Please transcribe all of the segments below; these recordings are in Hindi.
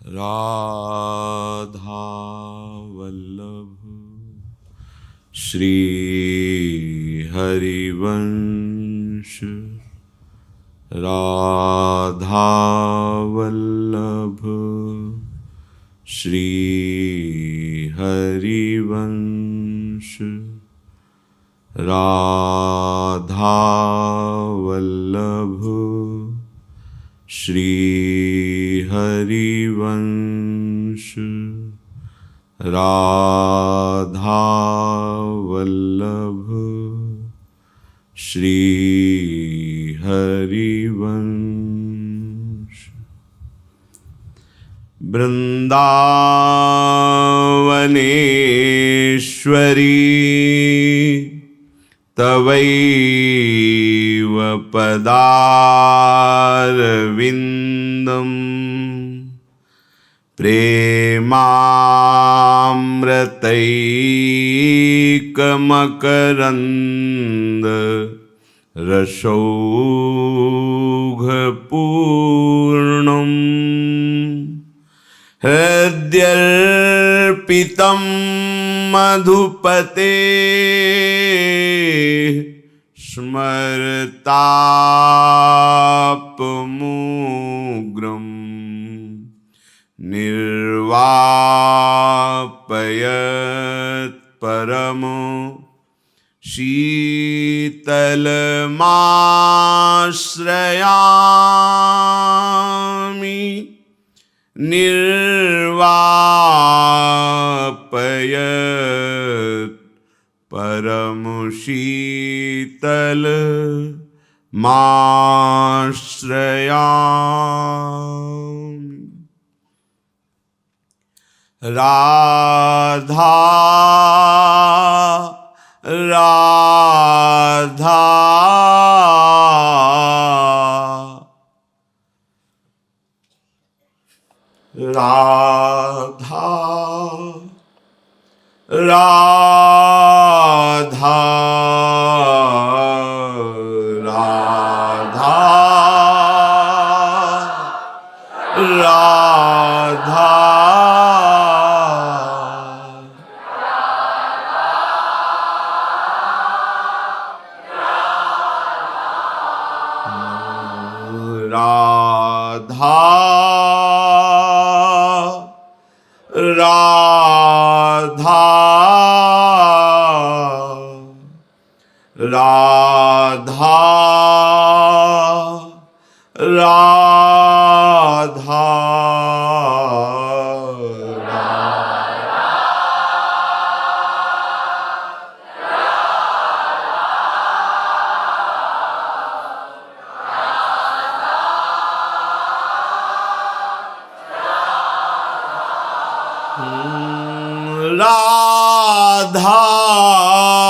राधा वल्लभ श्री हरिवंश राधा वल्लभ श्री हरिवंश राधा वल्लभ श्री हरिवंश राधा वल्लभ श्री हरिवंश। वृंदावनेश्वरी तवैव पदारविन्दं प्रेमामृतैकमकरन्द रसौघपूर्णं हृद्यर्पितं मधुपते स्मरतापमुग्रं निर्वापयत् परमो शीतलमाश्रयामि निर्वापयत् परमो शीतलमाश्रयामि। राधा राधा राधा राधा राधा राधा राधा राधा राधा राधा राधा राधा राधा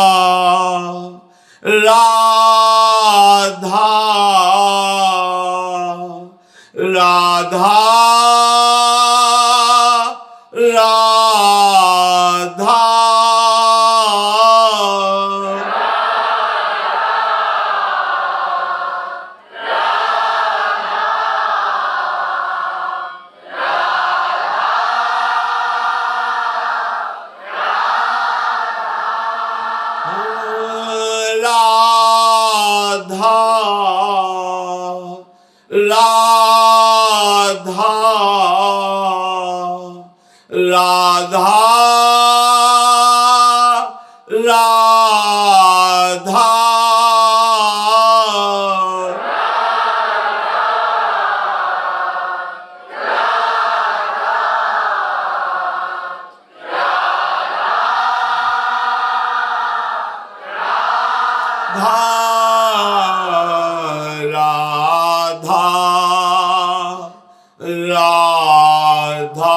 राधा राधा राधा राधा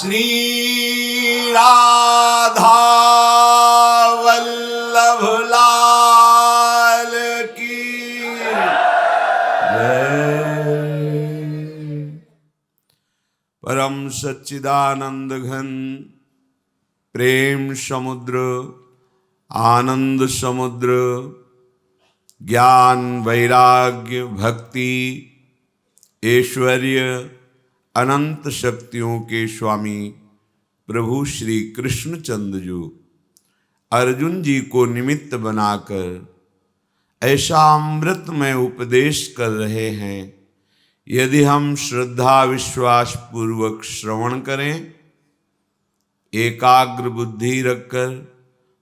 श्री राधा वल्लभ लाल की जय। परम सच्चिदानंद घन प्रेम समुद्र, आनंद समुद्र, ज्ञान वैराग्य भक्ति ऐश्वर्य अनंत शक्तियों के स्वामी प्रभु श्री कृष्णचंद्र जी अर्जुन जी को निमित्त बनाकर ऐसा अमृतमय उपदेश कर रहे हैं। यदि हम श्रद्धा विश्वास पूर्वक श्रवण करें, एकाग्र बुद्धि रखकर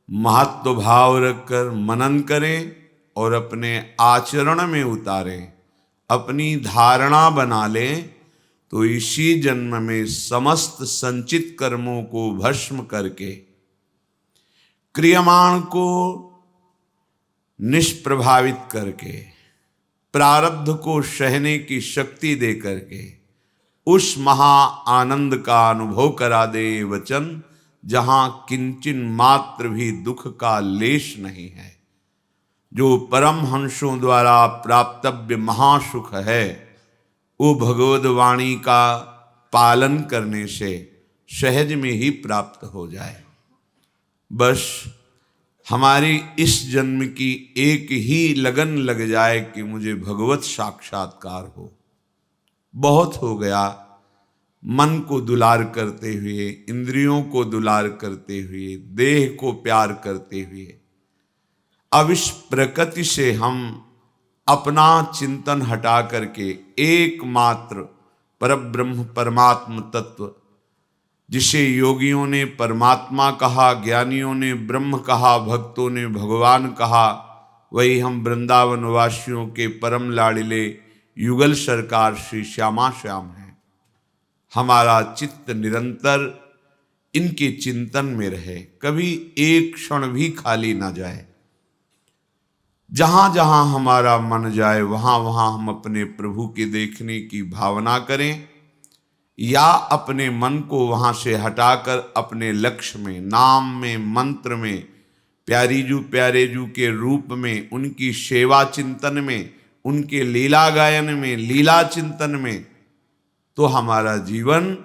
महत्व भाव रखकर मनन करें और अपने आचरण में उतारें, अपनी धारणा बना लें, तो इसी जन्म में समस्त संचित कर्मों को भस्म करके क्रियमाण को निष्प्रभावित करके प्रारब्ध को सहने की शक्ति दे करके उस महा आनंद का अनुभव करा दे वचन, जहां किंचिन मात्र भी दुख का लेश नहीं है। जो परम हंसों द्वारा प्राप्तव्य महासुख है, वो भगवद वाणी का पालन करने से सहज में ही प्राप्त हो जाए। बस हमारी इस जन्म की एक ही लगन लग जाए कि मुझे भगवत साक्षात्कार हो। बहुत हो गया मन को दुलार करते हुए, इंद्रियों को दुलार करते हुए, देह को प्यार करते हुए। अब इस प्रकृति से हम अपना चिंतन हटा करके एकमात्र परब्रह्म परमात्म तत्व, जिसे योगियों ने परमात्मा कहा, ज्ञानियों ने ब्रह्म कहा, भक्तों ने भगवान कहा, वही हम वृंदावन वासियों के परम लाडिले युगल सरकार श्री श्यामा श्याम हैं। हमारा चित्त निरंतर इनके चिंतन में रहे, कभी एक क्षण भी खाली ना जाए। जहां जहां हमारा मन जाए वहां वहां हम अपने प्रभु के देखने की भावना करें, या अपने मन को वहां से हटाकर अपने लक्ष्य में, नाम में, मंत्र में, प्यारी जू प्यारे जू के रूप में, उनकी सेवा चिंतन में, उनके लीला गायन में, लीला चिंतन में, तो हमारा जीवन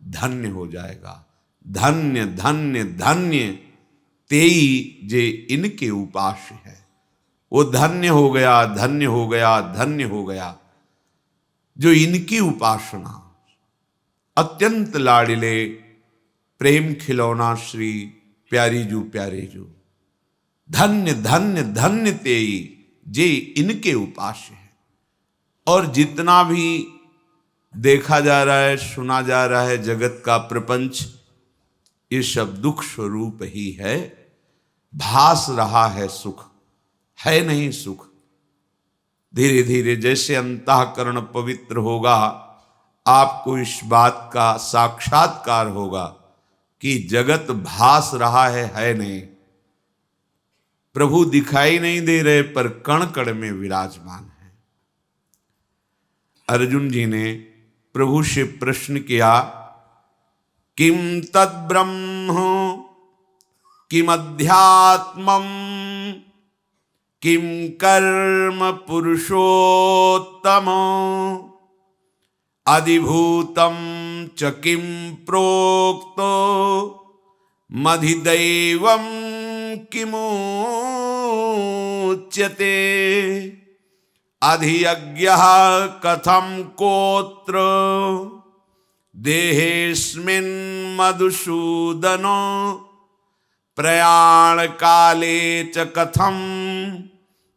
धन्य हो जाएगा। धन्य धन्य धन्य तेई जे इनके उपास्य है। वो धन्य हो गया, धन्य हो गया, धन्य हो गया जो इनकी उपासना, अत्यंत लाडिले प्रेम खिलौना श्री प्यारी जू प्यारे जू। धन्य धन्य धन्य तेई जे इनके उपास्य है। और जितना भी देखा जा रहा है, सुना जा रहा है जगत का प्रपंच, ये सब दुख स्वरूप ही है। भास रहा है सुख, है नहीं सुख। धीरे धीरे जैसे अंतःकरण पवित्र होगा, आपको इस बात का साक्षात्कार होगा कि जगत भास रहा है नहीं। प्रभु दिखाई नहीं दे रहे, पर कण कण में विराजमान है। अर्जुन जी ने प्रभु से प्रश्न किया, किम तद्ब्रह्म किम अध्यात्मम किम कर्म पुरुषोत्तम अधिभूतम च किम प्रोक्तो मधिदैवम किमुच्यते अधियज्ञः कथम कोत्र देहेस्मिन् मधुसूदनो प्रयाण काले च कथम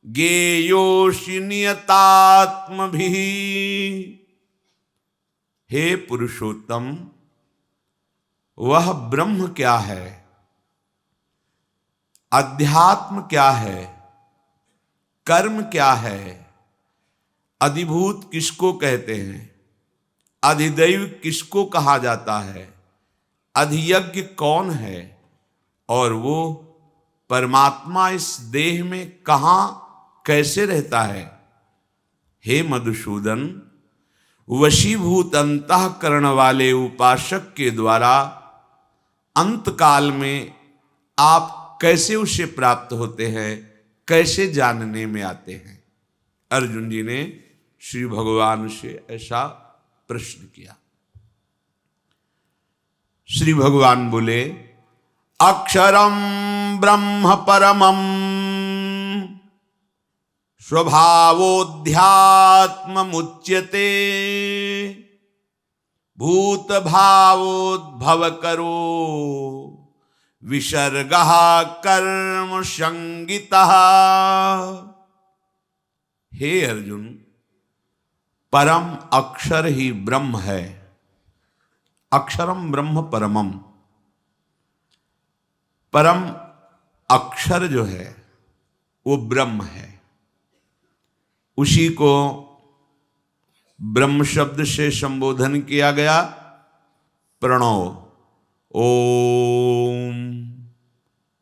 गेयोषि नियतात्मभिः। हे पुरुषोत्तम, वह ब्रह्म क्या है, अध्यात्म क्या है, कर्म क्या है, अधिभूत किसको कहते हैं, अधिदैव किसको कहा जाता है, अधियज्ञ कौन है, और वो परमात्मा इस देह में कहाँ कैसे रहता है। हे मधुसूदन, वशीभूत अंतःकरण वाले उपासक के द्वारा अंतकाल में आप कैसे उसे प्राप्त होते हैं, कैसे जानने में आते हैं। अर्जुन जी ने श्री भगवान से ऐसा प्रश्न किया। श्री भगवान बोले, अक्षरम ब्रह्म परमम स्वभावोध्यात्ममुच्यते भूत भावोद्भव करो विसर्गः कर्म संगितः। हे अर्जुन, परम अक्षर ही ब्रह्म है। अक्षरम ब्रह्म परमम, परम अक्षर जो है वो ब्रह्म है। उसी को ब्रह्म शब्द से संबोधन किया गया। प्रणव, ओम,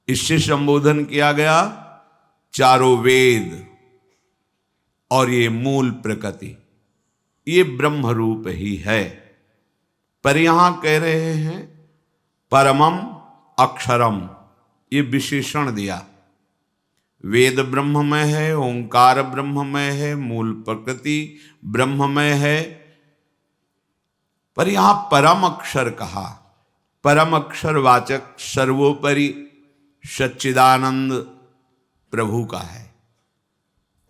इससे संबोधन किया गया चारों वेद और ये मूल प्रकृति, ये ब्रह्म रूप ही है। पर यहां कह रहे हैं परमम अक्षरम, ये विशेषण दिया। वेद ब्रह्ममय है, ओंकार ब्रह्ममय है, मूल प्रकृति ब्रह्ममय है, पर यहां परम अक्षर कहा। परम अक्षर वाचक सर्वोपरि सच्चिदानंद प्रभु का है।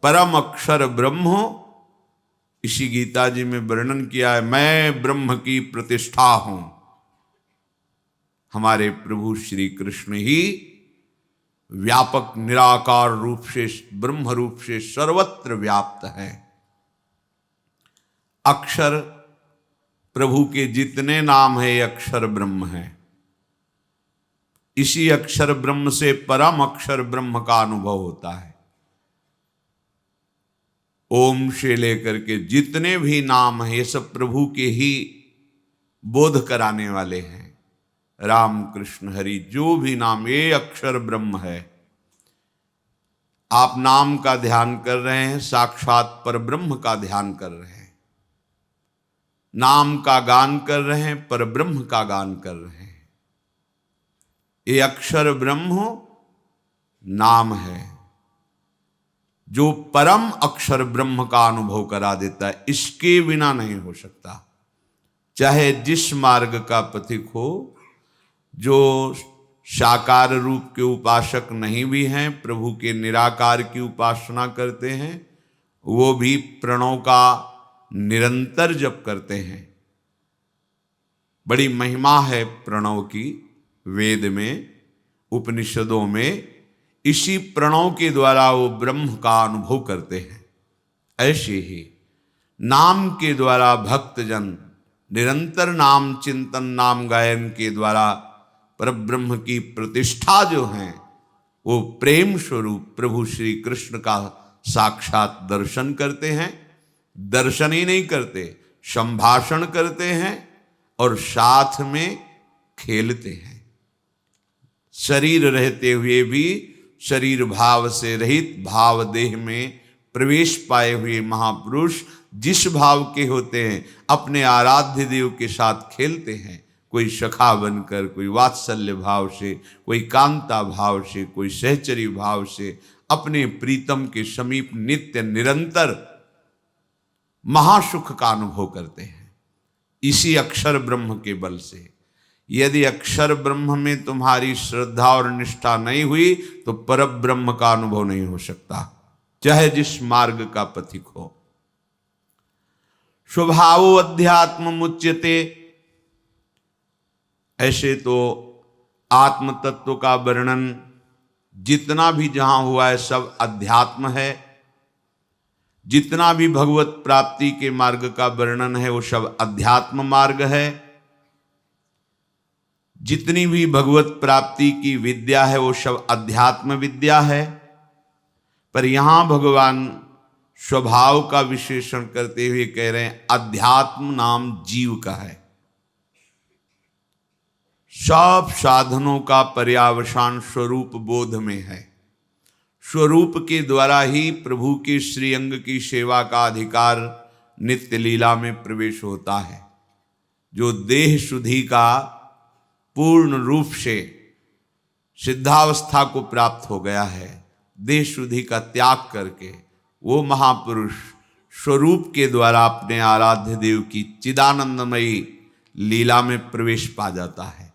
परम अक्षर ब्रह्म, इसी गीता जी में वर्णन किया है, मैं ब्रह्म की प्रतिष्ठा हूं। हमारे प्रभु श्री कृष्ण ही व्यापक निराकार रूप से, ब्रह्म रूप से सर्वत्र व्याप्त है। अक्षर प्रभु के जितने नाम है, अक्षर ब्रह्म है। इसी अक्षर ब्रह्म से परम अक्षर ब्रह्म का अनुभव होता है। ओम से लेकर के जितने भी नाम हैं, ये सब प्रभु के ही बोध कराने वाले हैं। राम कृष्ण हरि जो भी नाम, ये अक्षर ब्रह्म है। आप नाम का ध्यान कर रहे हैं, साक्षात पर ब्रह्म का ध्यान कर रहे हैं। नाम का गान कर रहे हैं, पर ब्रह्म का गान कर रहे हैं। ये अक्षर ब्रह्म नाम है जो परम अक्षर ब्रह्म का अनुभव करा देता है। इसके बिना नहीं हो सकता। चाहे जिस मार्ग का पथिक हो, जो साकार रूप के उपासक नहीं भी हैं, प्रभु के निराकार की उपासना करते हैं, वो भी प्रणव का निरंतर जप करते हैं। बड़ी महिमा है प्रणव की। वेद में, उपनिषदों में इसी प्रणव के द्वारा वो ब्रह्म का अनुभव करते हैं। ऐसे ही नाम के द्वारा भक्तजन निरंतर नाम चिंतन, नाम गायन के द्वारा परब्रह्म की प्रतिष्ठा जो है, वो प्रेम स्वरूप प्रभु श्री कृष्ण का साक्षात दर्शन करते हैं। दर्शन ही नहीं करते, संभाषण करते हैं और साथ में खेलते हैं। शरीर रहते हुए भी शरीर भाव से रहित भाव देह में प्रवेश पाए हुए महापुरुष जिस भाव के होते हैं, अपने आराध्य देव के साथ खेलते हैं। कोई सखा बनकर, कोई वात्सल्य भाव से, कोई कांता भाव से, कोई सहचरी भाव से अपने प्रीतम के समीप नित्य निरंतर महासुख का अनुभव करते हैं, इसी अक्षर ब्रह्म के बल से। यदि अक्षर ब्रह्म में तुम्हारी श्रद्धा और निष्ठा नहीं हुई तो परब्रह्म का अनुभव नहीं हो सकता, चाहे जिस मार्ग का पथिक हो। स्वभावो अध्यात्म मुच्यते, ऐसे तो आत्म तत्व का वर्णन जितना भी जहां हुआ है सब अध्यात्म है। जितना भी भगवत प्राप्ति के मार्ग का वर्णन है वो सब अध्यात्म मार्ग है। जितनी भी भगवत प्राप्ति की विद्या है वो सब अध्यात्म विद्या है। पर यहां भगवान स्वभाव का विशेषण करते हुए कह रहे हैं अध्यात्म नाम जीव का है। सब साधनों का पर्यावसान स्वरूप बोध में है। स्वरूप के द्वारा ही प्रभु के श्रीअंग की सेवा का अधिकार नित्य लीला में प्रवेश होता है। जो देह शुद्धि का पूर्ण रूप से सिद्धावस्था को प्राप्त हो गया है, देह शुद्धि का त्याग करके वो महापुरुष स्वरूप के द्वारा अपने आराध्य देव की चिदानंदमयी लीला में प्रवेश पा जाता है।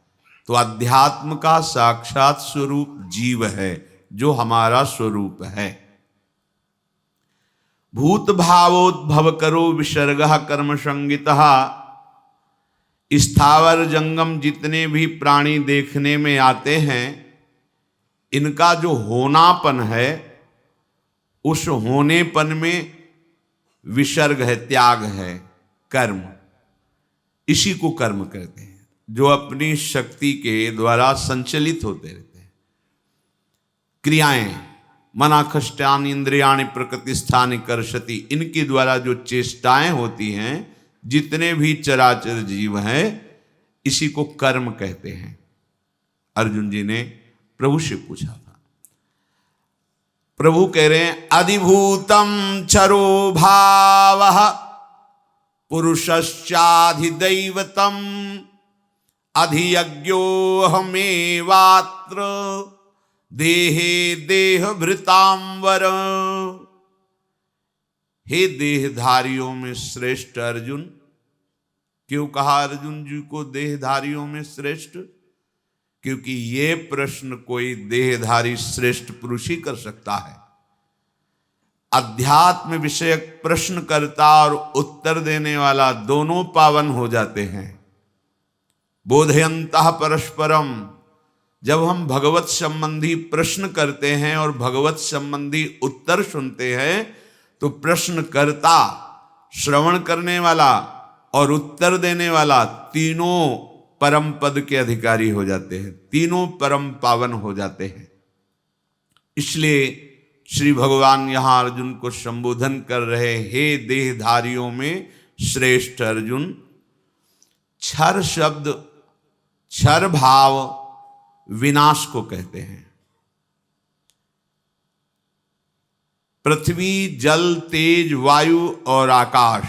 तो अध्यात्म का साक्षात स्वरूप जीव है, जो हमारा स्वरूप है। भूत भावोद्भव करो विसर्गः कर्म संगितः। स्थावर जंगम जितने भी प्राणी देखने में आते हैं, इनका जो होनापन है, उस होनेपन में विसर्ग है, त्याग है, कर्म। इसी को कर्म कहते हैं, जो अपनी शक्ति के द्वारा संचलित होते रहते हैं। क्रियाएं मनाखष्टानि इंद्रियाणि प्रकृति स्थानि कर्षति, इनके द्वारा जो चेष्टाएं होती हैं, जितने भी चराचर जीव हैं, इसी को कर्म कहते हैं। अर्जुन जी ने प्रभु से पूछा था। प्रभु कह रहे हैं अधिभूतम चरो भावः पुरुषश्चाधिदैवतम अधियज्ञोऽहमेवात्र देहे देहभृतांवर। हे देहधारियों में श्रेष्ठ अर्जुन। क्यों कहा अर्जुन जी को देहधारियों में श्रेष्ठ? क्योंकि ये प्रश्न कोई देहधारी श्रेष्ठ पुरुष ही कर सकता है। अध्यात्म विषयक प्रश्न करता और उत्तर देने वाला दोनों पावन हो जाते हैं। बोधयन्तः परस्परम। जब हम भगवत संबंधी प्रश्न करते हैं और भगवत संबंधी उत्तर सुनते हैं, तो प्रश्नकर्ता, श्रवण करने वाला और उत्तर देने वाला तीनों परम पद के अधिकारी हो जाते हैं, तीनों परम पावन हो जाते हैं। इसलिए श्री भगवान यहां अर्जुन को संबोधन कर रहे, हे देहधारियों में श्रेष्ठ अर्जुन। क्षर शब्द, क्षर भाव विनाश को कहते हैं। पृथ्वी, जल, तेज, वायु और आकाश,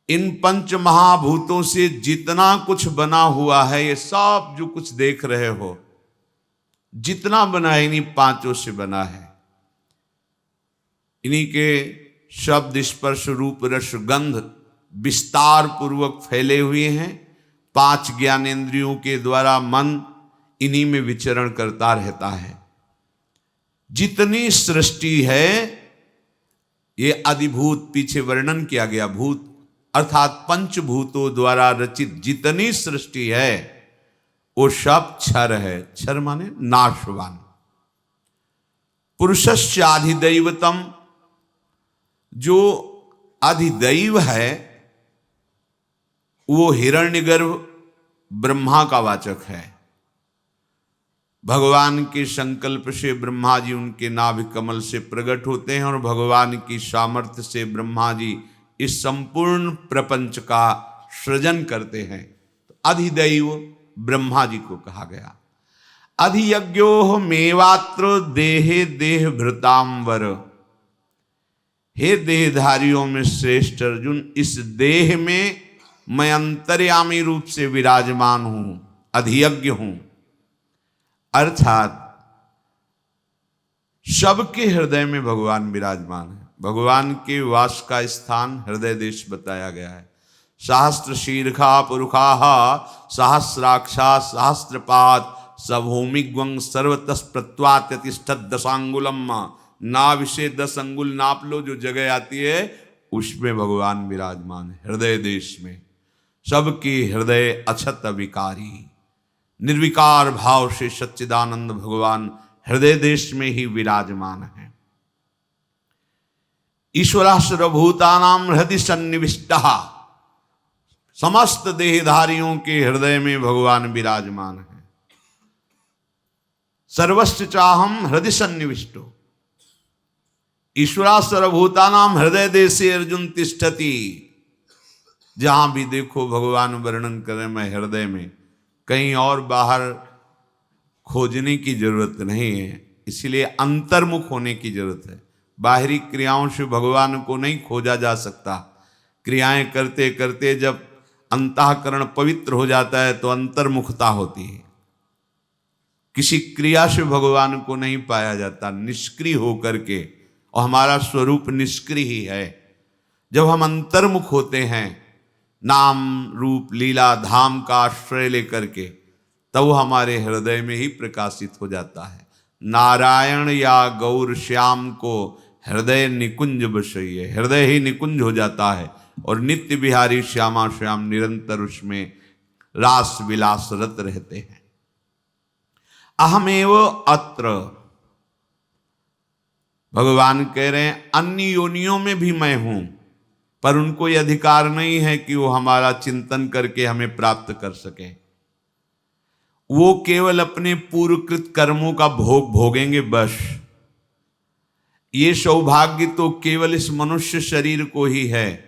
इन पंच महाभूतों से जितना कुछ बना हुआ है, ये सब जो कुछ देख रहे हो, जितना बना है, इन्हीं पांचों से बना है। इन्हीं के शब्द, स्पर्श, रूप, रस, गंध विस्तार पूर्वक फैले हुए हैं। पांच ज्ञानेंद्रियों के द्वारा मन इन्हीं में विचरण करता रहता है। जितनी सृष्टि है, ये अधिभूत, पीछे वर्णन किया गया, भूत अर्थात पंचभूतों द्वारा रचित जितनी सृष्टि है, वो सब क्षर है। क्षर माने नाशवान। पुरुषस्य अधिदैवतम, जो अधिदैव है वो हिरण्यगर्भ ब्रह्मा का वाचक है। भगवान के संकल्प से ब्रह्मा जी उनके नाभि कमल से प्रकट होते हैं और भगवान की सामर्थ्य से ब्रह्मा जी इस संपूर्ण प्रपंच का सृजन करते हैं। तो अधिदैव ब्रह्मा जी को कहा गया। अधियज्ञो मेवात्र देहे देह भृतांवर। हे देहधारियों में श्रेष्ठ अर्जुन, इस देह में मैं अंतर्यामी रूप से विराजमान हूं, अधियज्ञ हूं। अर्थात सबके हृदय में भगवान विराजमान है। भगवान के वास का स्थान हृदय देश बताया गया है। सहस्त्र शीर्षा पुरुषाः सहस्राक्षा सहस्त्रपाद सभूमिग्वं सर्वतः प्रत्वात्यतिष्ठत् दशांगुलम। नाभि से 10 अंगुल नाप लो, जो जगह आती है उसमें भगवान विराजमान है, हृदय देश में। सबकी हृदय अछत विकारी, निर्विकार भाव से सच्चिदानंद भगवान हृदय देश में ही विराजमान है। ईश्वरः सर्वभूतानां हृदि सन्निविष्टः। समस्त देहधारियों के हृदय में भगवान विराजमान है। सर्वस्य चाहम हृदय सन्निविष्टो। ईश्वरः सर्वभूतानां हृदय देशे अर्जुन तिष्ठति। जहां भी देखो भगवान वर्णन करें, मैं हृदय में, कहीं और बाहर खोजने की जरूरत नहीं है। इसलिए अंतर्मुख होने की जरूरत है। बाहरी क्रियाओं से भगवान को नहीं खोजा जा सकता। क्रियाएं करते करते जब अंतःकरण पवित्र हो जाता है तो अंतर्मुखता होती है। किसी क्रिया से भगवान को नहीं पाया जाता, निष्क्रिय होकर के, और हमारा स्वरूप निष्क्रिय ही है। जब हम अंतर्मुख होते हैं नाम रूप लीला धाम का आश्रय लेकर के, तब वो हमारे हृदय में ही प्रकाशित हो जाता है। नारायण या गौर श्याम को हृदय निकुंज बसइए, हृदय ही निकुंज हो जाता है और नित्य बिहारी श्यामा श्याम निरंतर उसमें रास विलास रत रहते हैं। अहमेव अत्र, भगवान कह रहे हैं अन्य योनियों में भी मैं हूं, पर उनको यह अधिकार नहीं है कि वो हमारा चिंतन करके हमें प्राप्त कर सके। वो केवल अपने पूर्वकृत कर्मों का भोग भोगेंगे बस। ये सौभाग्य तो केवल इस मनुष्य शरीर को ही है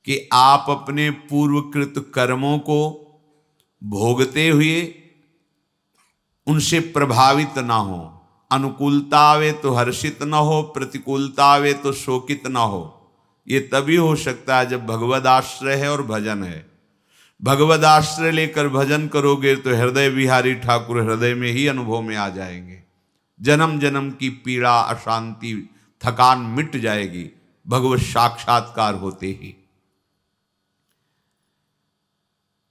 कि आप अपने पूर्वकृत कर्मों को भोगते हुए उनसे प्रभावित ना हो। अनुकूलता आवे तो हर्षित न हो, प्रतिकूलता आवे तो शोकित न हो। ये तभी हो सकता है जब भगवद आश्रय है और भजन है। भगवद आश्रय लेकर भजन करोगे तो हृदय बिहारी ठाकुर हृदय में ही अनुभव में आ जाएंगे। जन्म जन्म की पीड़ा, अशांति, थकान मिट जाएगी भगवत साक्षात्कार होते ही।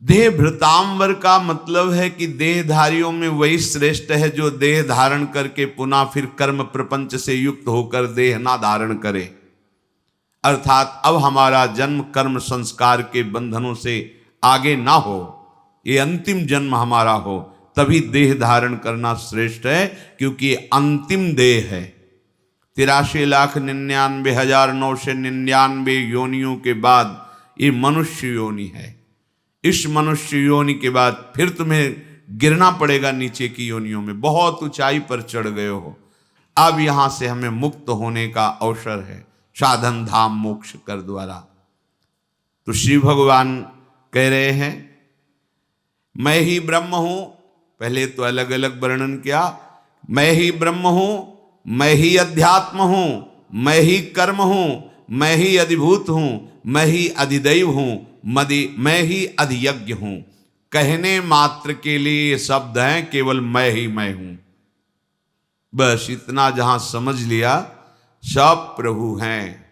देह भृतांबर का मतलब है कि देहधारियों में वही श्रेष्ठ है जो देह धारण करके पुनः फिर कर्म प्रपंच से युक्त होकर देह ना धारण करे। अर्थात अब हमारा जन्म कर्म संस्कार के बंधनों से आगे ना हो, ये अंतिम जन्म हमारा हो, तभी देह धारण करना श्रेष्ठ है, क्योंकि अंतिम देह है। 83,99,999 योनियों के बाद ये मनुष्य योनि है। इस मनुष्य योनि के बाद फिर तुम्हें गिरना पड़ेगा नीचे की योनियों में, बहुत ऊंचाई पर चढ़ गए हो। अब यहां से हमें मुक्त होने का अवसर है साधन धाम मोक्ष कर द्वारा। तो श्री भगवान कह रहे हैं मैं ही ब्रह्म हूं। पहले तो अलग अलग वर्णन किया, मैं ही ब्रह्म हूं, मैं ही अध्यात्म हूं, मैं ही कर्म हूं, मैं ही अधिभूत हूं, मैं ही अधिदैव हूं, मैं ही अधियज्ञ हूं। कहने मात्र के लिए ये शब्द हैं, केवल मैं ही मैं हूं। बस इतना जहां समझ लिया, सब प्रभु हैं।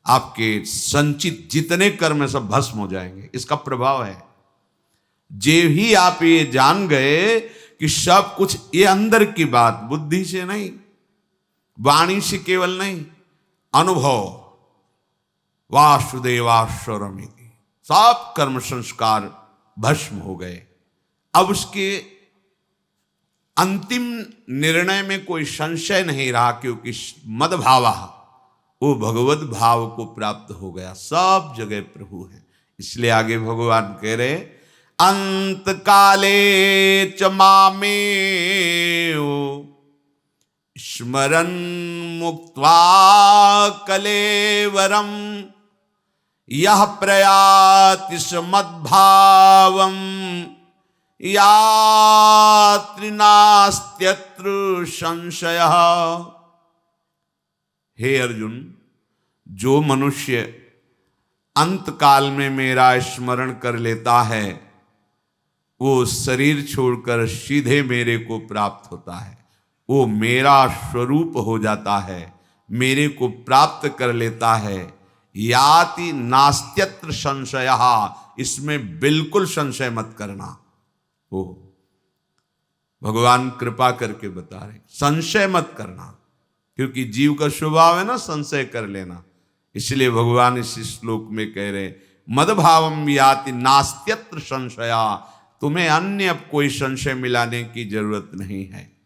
आपके संचित जितने कर्म सब भस्म हो जाएंगे, इसका प्रभाव है। जे ही आप ये जान गए कि सब कुछ ये अंदर की बात, बुद्धि से नहीं, वाणी से केवल नहीं, अनुभव, वासुदेवाश्वरमिति, सब कर्म संस्कार भस्म हो गए। अब उसके अंतिम निर्णय में कोई संशय नहीं रहा, क्योंकि मदभावा, वो भगवत भाव को प्राप्त हो गया। सब जगह प्रभु है। इसलिए आगे भगवान कह रहे अंत काले च मामेव स्मरन् मुक्त्वा कलेवरम यह प्रयाति मद्भावम यात्रि नास्त्यत्र संशयः। हे अर्जुन, जो मनुष्य अंत काल में मेरा स्मरण कर लेता है वो शरीर छोड़कर सीधे मेरे को प्राप्त होता है। वो मेरा स्वरूप हो जाता है, मेरे को प्राप्त कर लेता है। याति नास्त्यत्र संशयः, इसमें बिल्कुल संशय मत करना। वो भगवान कृपा करके बता रहे, संशय मत करना, क्योंकि जीव का स्वभाव है ना संशय कर लेना। इसलिए भगवान इस श्लोक में कह रहे मदभावम याति नास्त्यत्र संशया, तुम्हें अन्य अब कोई संशय मिलाने की जरूरत नहीं है।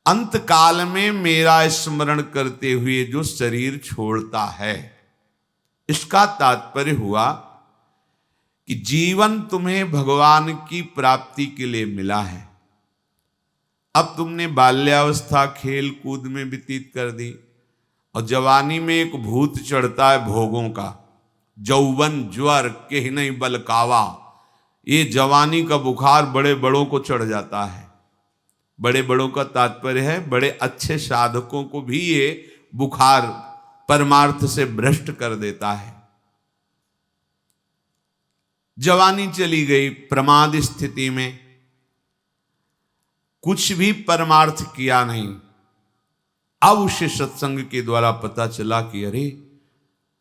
अंत काल में मेरा स्मरण करते हुए जो शरीर छोड़ता है, इसका तात्पर्य हुआ कि जीवन तुम्हें भगवान की प्राप्ति के लिए मिला है। अब तुमने बाल्यावस्था खेल कूद में व्यतीत कर दी और जवानी में एक भूत चढ़ता है भोगों का, जौवन ज्वर के नहीं बलकावा। ये जवानी का बुखार बड़े बड़ों को चढ़ जाता है। बड़े बड़ों का तात्पर्य है बड़े अच्छे साधकों को भी ये बुखार परमार्थ से भ्रष्ट कर देता है। जवानी चली गई, प्रमाद स्थिति में कुछ भी परमार्थ किया नहीं। अब उसे सत्संग के द्वारा पता चला कि अरे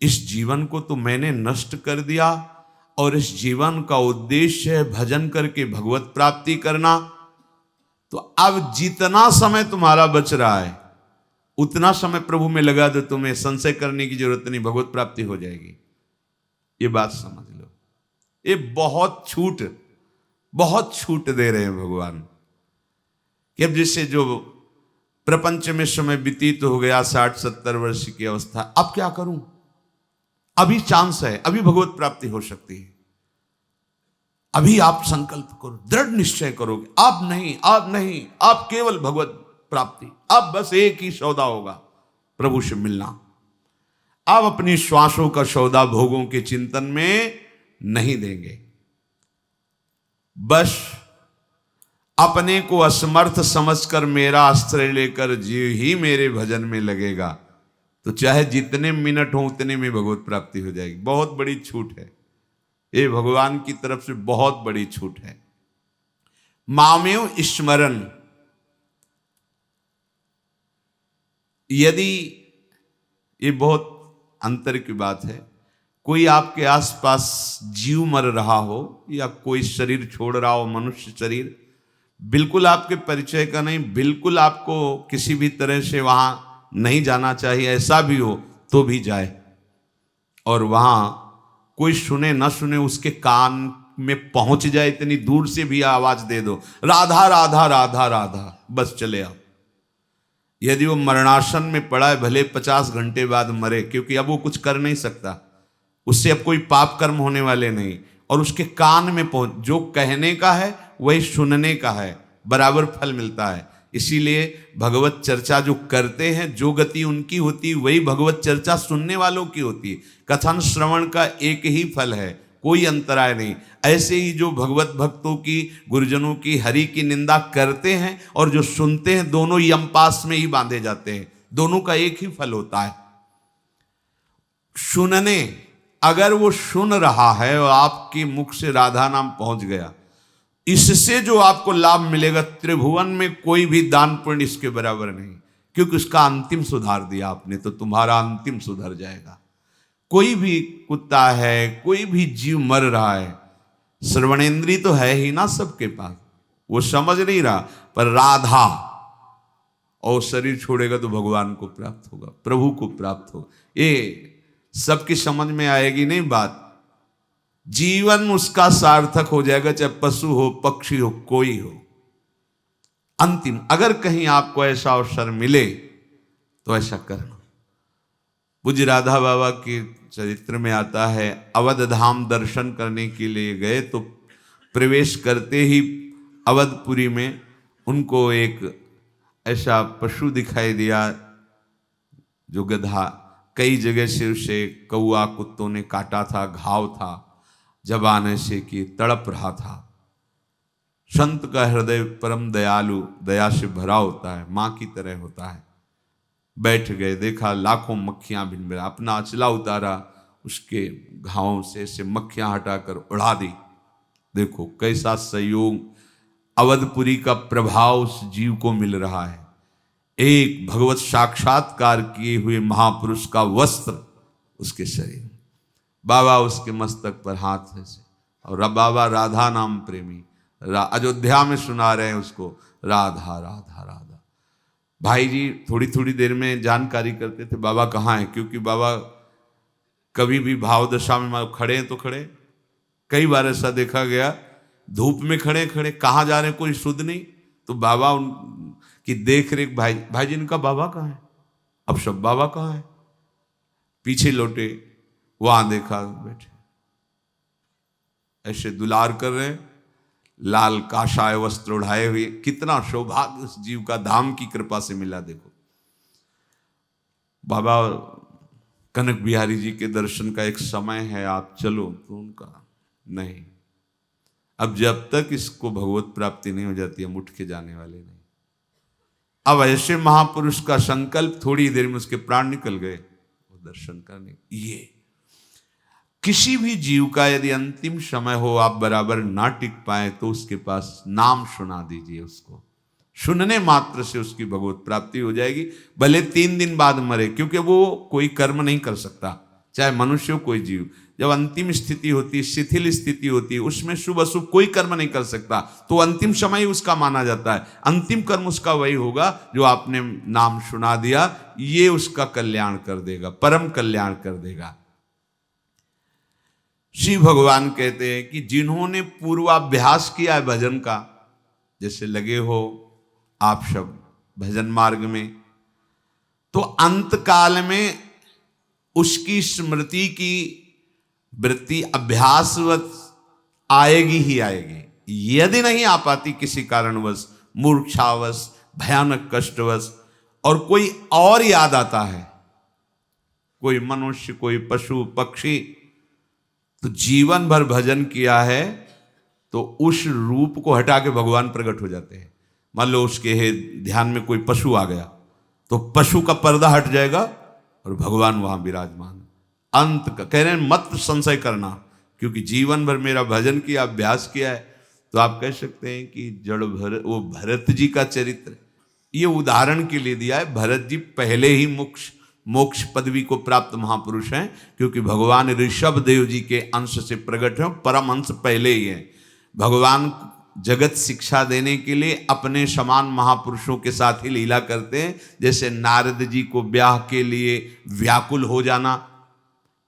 इस जीवन को तो मैंने नष्ट कर दिया और इस जीवन का उद्देश्य है भजन करके भगवत प्राप्ति करना। तो अब जितना समय तुम्हारा बच रहा है उतना समय प्रभु में लगा दो, तुम्हें संशय करने की जरूरत नहीं, भगवत प्राप्ति हो जाएगी। ये बात समझ लो। ये बहुत छूट दे रहे हैं भगवान कि अब जैसे जो प्रपंच में समय व्यतीत हो गया 60-70 वर्ष की अवस्था, अब क्या करूं, अभी चांस है, अभी भगवत प्राप्ति हो सकती है। अभी आप संकल्प करो, दृढ़ निश्चय करोगे, अब नहीं, अब केवल भगवत प्राप्ति, अब बस एक ही सौदा होगा, प्रभु से मिलना। अब अपनी श्वासों का सौदा भोगों के चिंतन में नहीं देंगे। बस अपने को असमर्थ समझकर मेरा आश्रय लेकर जीव ही मेरे भजन में लगेगा तो चाहे जितने मिनट हो उतने में भगवत प्राप्ति हो जाएगी। बहुत बड़ी छूट है ये, भगवान की तरफ से बहुत बड़ी छूट है। मामेव स्मरण, यदि ये बहुत अंतर की बात है, कोई आपके आसपास जीव मर रहा हो या कोई शरीर छोड़ रहा हो, मनुष्य शरीर, बिल्कुल आपके परिचय का नहीं, बिल्कुल आपको किसी भी तरह से वहां नहीं जाना चाहिए, ऐसा भी हो तो भी जाए और वहां कोई सुने ना सुने उसके कान में पहुंच जाए, इतनी दूर से भी आवाज दे दो राधा राधा राधा राधा, बस चले आओ। यदि वो मरणासन में पड़ा है, भले 50 घंटे बाद मरे, क्योंकि अब वो कुछ कर नहीं सकता, उससे अब कोई पाप कर्म होने वाले नहीं, और उसके कान में पहुंच, जो कहने का है वही सुनने का है, बराबर फल मिलता है। इसीलिए भगवत चर्चा जो करते हैं, जो गति उनकी होती है वही भगवत चर्चा सुनने वालों की होती है। कथन श्रवण का एक ही फल है, कोई अंतराय नहीं। ऐसे ही जो भगवत भक्तों की, गुरुजनों की, हरि की निंदा करते हैं और जो सुनते हैं, दोनों यमपास में ही बांधे जाते हैं, दोनों का एक ही फल होता है। सुनने, अगर वो सुन रहा है और आपके मुख से राधा नाम पहुंच गया, इससे जो आपको लाभ मिलेगा, त्रिभुवन में कोई भी दान पुण्य इसके बराबर नहीं, क्योंकि उसका अंतिम सुधार दिया आपने, तो तुम्हारा अंतिम सुधर जाएगा। कोई भी कुत्ता है, कोई भी जीव मर रहा है, श्रवणेंद्री तो है ही ना सबके पास, वो समझ नहीं रहा, पर राधा, और शरीर छोड़ेगा तो भगवान को प्राप्त होगा, प्रभु को प्राप्त होगा। ये सबकी समझ में आएगी नहीं बात, जीवन उसका सार्थक हो जाएगा, चाहे पशु हो, पक्षी हो, कोई हो। अंतिम, अगर कहीं आपको ऐसा अवसर मिले तो ऐसा करना। पूज्य राधा बाबा के चरित्र में आता है, अवध धाम दर्शन करने के लिए गए तो प्रवेश करते ही अवधपुरी में उनको एक ऐसा पशु दिखाई दिया जो गधा, कई जगह से उसे कौआ कुत्तों ने काटा था, घाव था, जबाने से कि तड़प रहा था। संत का हृदय परम दयालु, दया से भरा होता है, माँ की तरह होता है। बैठ गए, देखा लाखों मक्खियां भिनभिना, अपना अचला उतारा, उसके घावों से मक्खियां हटाकर उड़ा दी। देखो कैसा संयोग, अवधपुरी का प्रभाव उस जीव को मिल रहा है। एक भगवत साक्षात्कार किए हुए महापुरुष का वस्त्र उसके शरीर, बाबा उसके मस्तक पर हाथ से, और बाबा राधा नाम प्रेमी, अयोध्या में सुना रहे हैं उसको, राधा राधा राधा। भाई जी थोड़ी थोड़ी देर में जानकारी करते थे बाबा कहाँ हैं, क्योंकि बाबा कभी भी भाव दशा में खड़े हैं तो खड़े, कई बार ऐसा देखा गया, धूप में खड़े खड़े कहाँ जा रहे हैं कोई शुद्ध नहीं, तो बाबा उनकी देख रेख, भाई जी इनका बाबा कहाँ है, अब सब बाबा कहाँ है, पीछे लौटे, वहां देखा बैठे, ऐसे दुलार कर रहे हैं, लाल काशाय वस्त्र उड़ाए हुए। कितना सौभाग्य उस जीव का धाम की कृपा से मिला। देखो बाबा कनक बिहारी जी के दर्शन का एक समय है, आप चलो, तो उनका नहीं, अब जब तक इसको भगवत प्राप्ति नहीं हो जाती हम उठ के जाने वाले नहीं। अब ऐसे महापुरुष का संकल्प, थोड़ी देर में उसके प्राण निकल गए वो दर्शन करने। ये किसी भी जीव का यदि अंतिम समय हो, आप बराबर ना टिक पाए, तो उसके पास नाम सुना दीजिए। उसको सुनने मात्र से उसकी भगवत प्राप्ति हो जाएगी, भले 3 दिन बाद मरे, क्योंकि वो कोई कर्म नहीं कर सकता, चाहे मनुष्य हो कोई जीव। जब अंतिम स्थिति होती, शिथिल स्थिति होती, उसमें शुभ अशुभ कोई कर्म नहीं कर सकता, तो अंतिम समय ही उसका माना जाता है। अंतिम कर्म उसका वही होगा जो आपने नाम सुना दिया, ये उसका कल्याण कर देगा, परम कल्याण कर देगा। श्री भगवान कहते हैं कि जिन्होंने पूर्वाभ्यास किया है भजन का, जैसे लगे हो आप सब भजन मार्ग में, तो अंत काल में उसकी स्मृति की वृत्ति अभ्यासवत आएगी ही आएगी। यदि नहीं आ पाती किसी कारणवश, मूर्छावश, भयानक कष्टवश, और कोई और याद आता है, कोई मनुष्य, कोई पशु पक्षी, तो जीवन भर भजन किया है तो उस रूप को हटा के भगवान प्रकट हो जाते हैं। मान लो उसके ध्यान में कोई पशु आ गया, तो पशु का पर्दा हट जाएगा और भगवान वहां विराजमान। अंत का कह रहे हैं मत संशय करना, क्योंकि जीवन भर मेरा भजन किया, अभ्यास किया है। तो आप कह सकते हैं कि वो भरत जी का चरित्र, ये उदाहरण के लिए दिया है। भरत जी पहले ही मोक्ष पदवी को प्राप्त महापुरुष हैं, क्योंकि भगवान ऋषभ देव जी के अंश से प्रकट हैं, परम अंश पहले ही है। भगवान जगत शिक्षा देने के लिए अपने समान महापुरुषों के साथ ही लीला करते हैं। जैसे नारद जी को ब्याह के लिए व्याकुल हो जाना,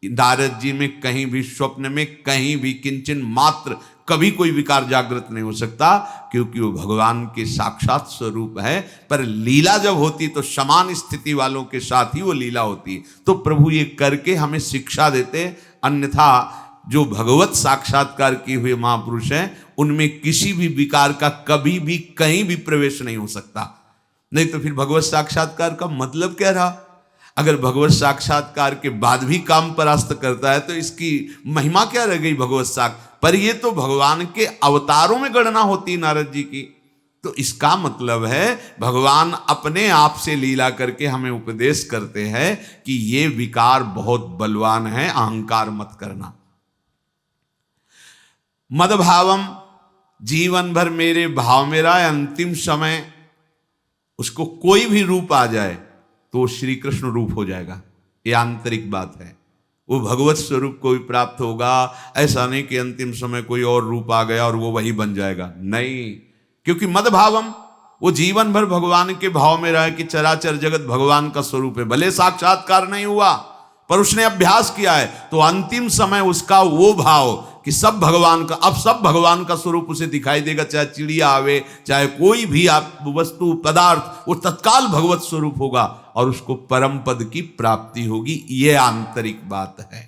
नारद जी में कहीं भी स्वप्न में कहीं भी किंचन मात्र कभी कोई विकार जागृत नहीं हो सकता, क्योंकि वो भगवान के साक्षात स्वरूप है। पर लीला जब होती तो समान स्थिति वालों के साथ ही वो लीला होती। तो प्रभु ये करके हमें शिक्षा देते, अन्यथा जो भगवत साक्षात्कार किए हुए महापुरुष हैं उनमें किसी भी विकार का कभी भी कहीं भी प्रवेश नहीं हो सकता। नहीं तो फिर भगवत साक्षात्कार का मतलब क्या रहा? अगर भगवत साक्षात्कार के बाद भी काम परास्त करता है तो इसकी महिमा क्या रह गई भगवत साक्षात्कार? पर ये तो भगवान के अवतारों में गणना होती है नारद जी की। तो इसका मतलब है भगवान अपने आप से लीला करके हमें उपदेश करते हैं कि ये विकार बहुत बलवान है, अहंकार मत करना। मदभावम, जीवन भर मेरे भाव में रहा, अंतिम समय उसको कोई भी रूप आ जाए तो श्री कृष्ण रूप हो जाएगा। ये आंतरिक बात है, वो भगवत स्वरूप को भी प्राप्त होगा। ऐसा नहीं कि अंतिम समय कोई और रूप आ गया और वो वही बन जाएगा, नहीं। क्योंकि मदभावम, वो जीवन भर भगवान के भाव में रहा कि चराचर जगत भगवान का स्वरूप है। भले साक्षात्कार नहीं हुआ पर उसने अभ्यास किया है, तो अंतिम समय उसका वो भाव कि सब भगवान का, अब सब भगवान का स्वरूप उसे दिखाई देगा। चाहे चिड़िया आवे, चाहे कोई भी आप वस्तु पदार्थ, वो तत्काल भगवत स्वरूप होगा और उसको परम पद की प्राप्ति होगी। ये आंतरिक बात है।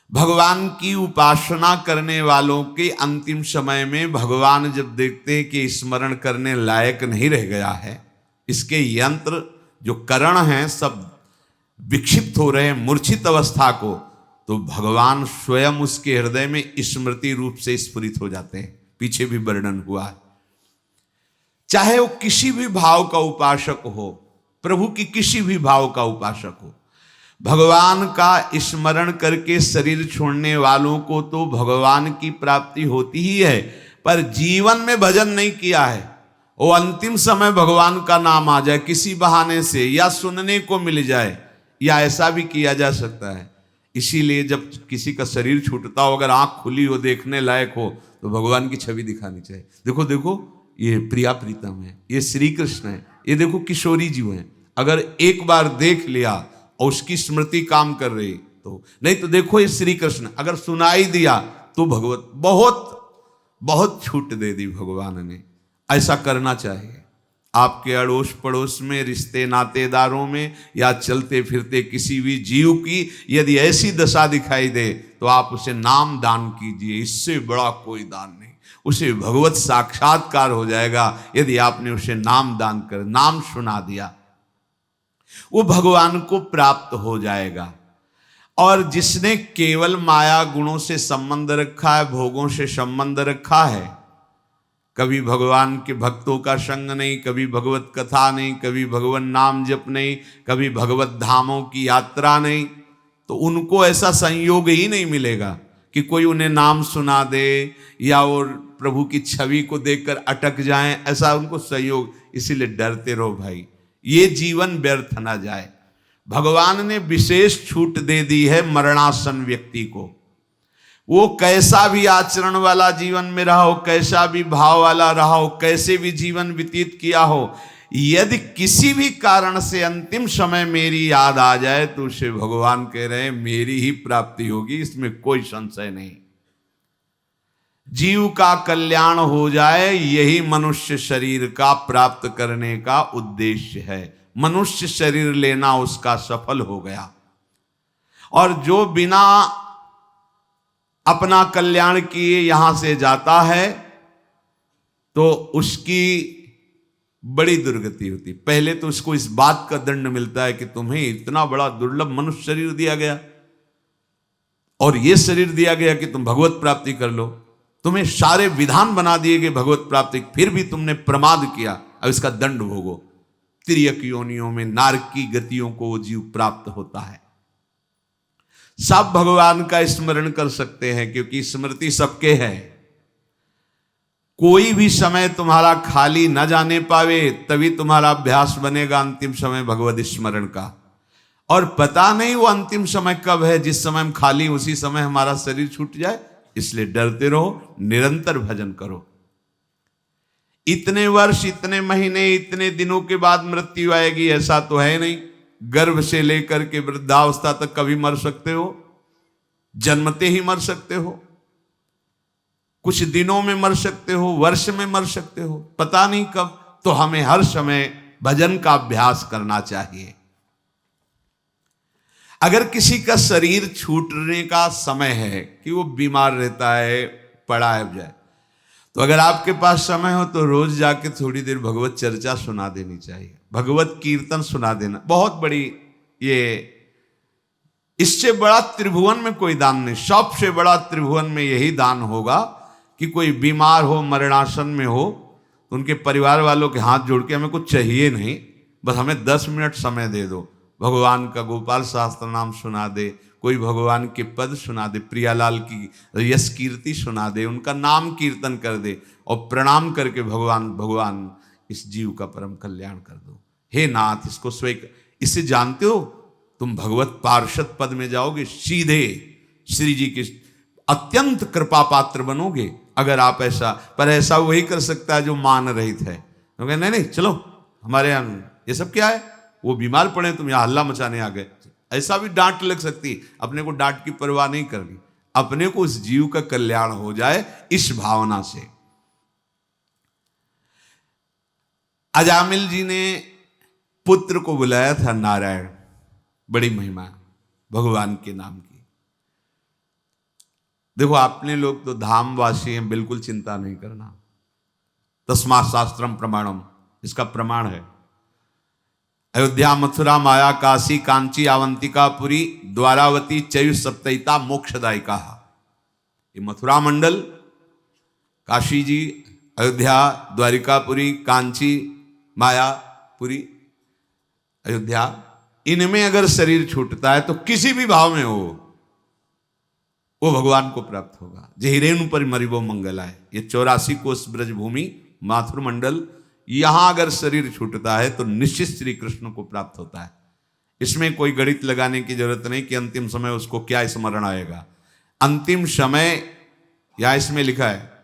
भगवान की उपासना करने वालों के अंतिम समय में भगवान जब देखते हैं कि स्मरण करने लायक नहीं रह गया है, इसके यंत्र जो करण हैं सब विक्षिप्त हो रहे हैं, मूर्छित अवस्था को, तो भगवान स्वयं उसके हृदय में स्मृति रूप से स्फुरित हो जाते हैं। पीछे भी वर्णन हुआ है। चाहे वो किसी भी भाव का उपासक हो, प्रभु की किसी भी भाव का उपासक हो, भगवान का स्मरण करके शरीर छोड़ने वालों को तो भगवान की प्राप्ति होती ही है। पर जीवन में भजन नहीं किया है, वो अंतिम समय भगवान का नाम आ जाए किसी बहाने से, या सुनने को मिल जाए, या ऐसा भी किया जा सकता है। इसीलिए जब किसी का शरीर छूटता हो, अगर आंख खुली हो, देखने लायक हो, तो भगवान की छवि दिखानी चाहिए। देखो देखो, ये प्रिया प्रीतम है, ये श्री कृष्ण है, ये देखो किशोरी जी हैं। अगर एक बार देख लिया और उसकी स्मृति काम कर रही तो, नहीं तो देखो ये श्री कृष्ण, अगर सुनाई दिया तो भगवत बहुत बहुत छूट दे दी भगवान ने। ऐसा करना चाहिए। आपके अड़ोस पड़ोस में, रिश्ते नातेदारों में, या चलते फिरते किसी भी जीव की यदि ऐसी दशा दिखाई दे तो आप उसे नाम दान कीजिए। इससे बड़ा कोई दान नहीं। उसे भगवत साक्षात्कार हो जाएगा यदि आपने उसे नाम दान कर, नाम सुना दिया, वो भगवान को प्राप्त हो जाएगा। और जिसने केवल माया गुणों से संबंध रखा है, भोगों से संबंध रखा है, कभी भगवान के भक्तों का संग नहीं, कभी भगवत कथा नहीं, कभी भगवान नाम जप नहीं, कभी भगवत धामों की यात्रा नहीं, तो उनको ऐसा संयोग ही नहीं मिलेगा कि कोई उन्हें नाम सुना दे या वो प्रभु की छवि को देखकर अटक जाएं, ऐसा उनको संयोग। इसीलिए डरते रहो भाई, ये जीवन व्यर्थ ना जाए। भगवान ने विशेष छूट दे दी है मरणासन व्यक्ति को। वो कैसा भी आचरण वाला जीवन में रहा हो, कैसा भी भाव वाला रहा हो, कैसे भी जीवन व्यतीत किया हो, यदि किसी भी कारण से अंतिम समय मेरी याद आ जाए तो उसे भगवान कह रहे हैं मेरी ही प्राप्ति होगी, इसमें कोई संशय नहीं। जीव का कल्याण हो जाए, यही मनुष्य शरीर का प्राप्त करने का उद्देश्य है। मनुष्य शरीर लेना उसका सफल हो गया। और जो बिना अपना कल्याण किए यहां से जाता है तो उसकी बड़ी दुर्गति होती। पहले तो उसको इस बात का दंड मिलता है कि तुम्हें इतना बड़ा दुर्लभ मनुष्य शरीर दिया गया और यह शरीर दिया गया कि तुम भगवत प्राप्ति कर लो। तुम्हें सारे विधान बना दिए गए भगवत प्राप्ति, फिर भी तुमने प्रमाद किया, अब इसका दंड भोगो। तिर्यक योनियों में नारकी गतियों को वो जीव प्राप्त होता है। सब भगवान का स्मरण कर सकते हैं क्योंकि स्मृति सबके है। कोई भी समय तुम्हारा खाली न जाने पावे, तभी तुम्हारा अभ्यास बनेगा अंतिम समय भगवत स्मरण का। और पता नहीं वो अंतिम समय कब है, जिस समय हम खाली उसी समय हमारा शरीर छूट जाए। इसलिए डरते रहो, निरंतर भजन करो। इतने वर्ष, इतने महीने, इतने दिनों के बाद मृत्यु आएगी ऐसा तो है नहीं। गर्भ से लेकर के वृद्धावस्था तक कभी मर सकते हो, जन्मते ही मर सकते हो, कुछ दिनों में मर सकते हो, वर्ष में मर सकते हो, पता नहीं कब। तो हमें हर समय भजन का अभ्यास करना चाहिए। अगर किसी का शरीर छूटने का समय है कि वो बीमार रहता है, पड़ा है जाए, तो अगर आपके पास समय हो तो रोज जाके थोड़ी देर भगवत चर्चा सुना देनी चाहिए, भगवत कीर्तन सुना देना। बहुत बड़ी ये, इससे बड़ा त्रिभुवन में कोई दान नहीं। सबसे बड़ा त्रिभुवन में यही दान होगा कि कोई बीमार हो, मरणासन में हो, तो उनके परिवार वालों के हाथ जोड़ के हमें कुछ चाहिए नहीं, बस हमें 10 मिनट समय दे दो, भगवान का गोपाल शास्त्र नाम सुना दे, कोई भगवान के पद सुना दे, प्रियालाल की यश कीर्ति सुना दे, उनका नाम कीर्तन कर दे और प्रणाम करके भगवान इस जीव का परम कल्याण कर दो। हे नाथ, इसको स्वीकार। इससे जानते हो तुम भगवत पार्षद पद में जाओगे, सीधे श्री जी के अत्यंत कृपा पात्र बनोगे अगर आप ऐसा। पर ऐसा वही कर सकता है जो मान रहित है। तो नहीं नहीं चलो हमारे यहाँ ये सब क्या है, वो बीमार पड़े तुम यहाँ हल्ला मचाने आ गए, ऐसा भी डांट लग सकती। अपने को डांट की परवाह नहीं करनी, अपने को उस जीव का कल्याण हो जाए इस भावना से। अजामिल जी ने पुत्र को बुलाया था नारायण, बड़ी महिमा भगवान के नाम की। देखो आपने लोग तो धामवासी हैं, बिल्कुल चिंता नहीं करना। तस्मात् शास्त्रम प्रमाणम, इसका प्रमाण है। अयोध्या, मथुरा, माया, काशी, कांची, अवंतिका, पुरी, द्वारावती, चयु सप्तैता मोक्षदायिका। ये मथुरा मंडल, काशी जी, अयोध्या, द्वारिकापुरी, कांची, माया, पुरी, अयोध्या, इनमें अगर शरीर छूटता है तो किसी भी भाव में हो वो भगवान को प्राप्त होगा। जहिरेनु पर मरिबो मंगलाय, ये 84 कोस ब्रजभूमि माथुर मंडल, यहां अगर शरीर छूटता है तो निश्चित श्री कृष्ण को प्राप्त होता है। इसमें कोई गणित लगाने की जरूरत नहीं कि अंतिम समय उसको क्या स्मरण आएगा। अंतिम समय, या इसमें लिखा है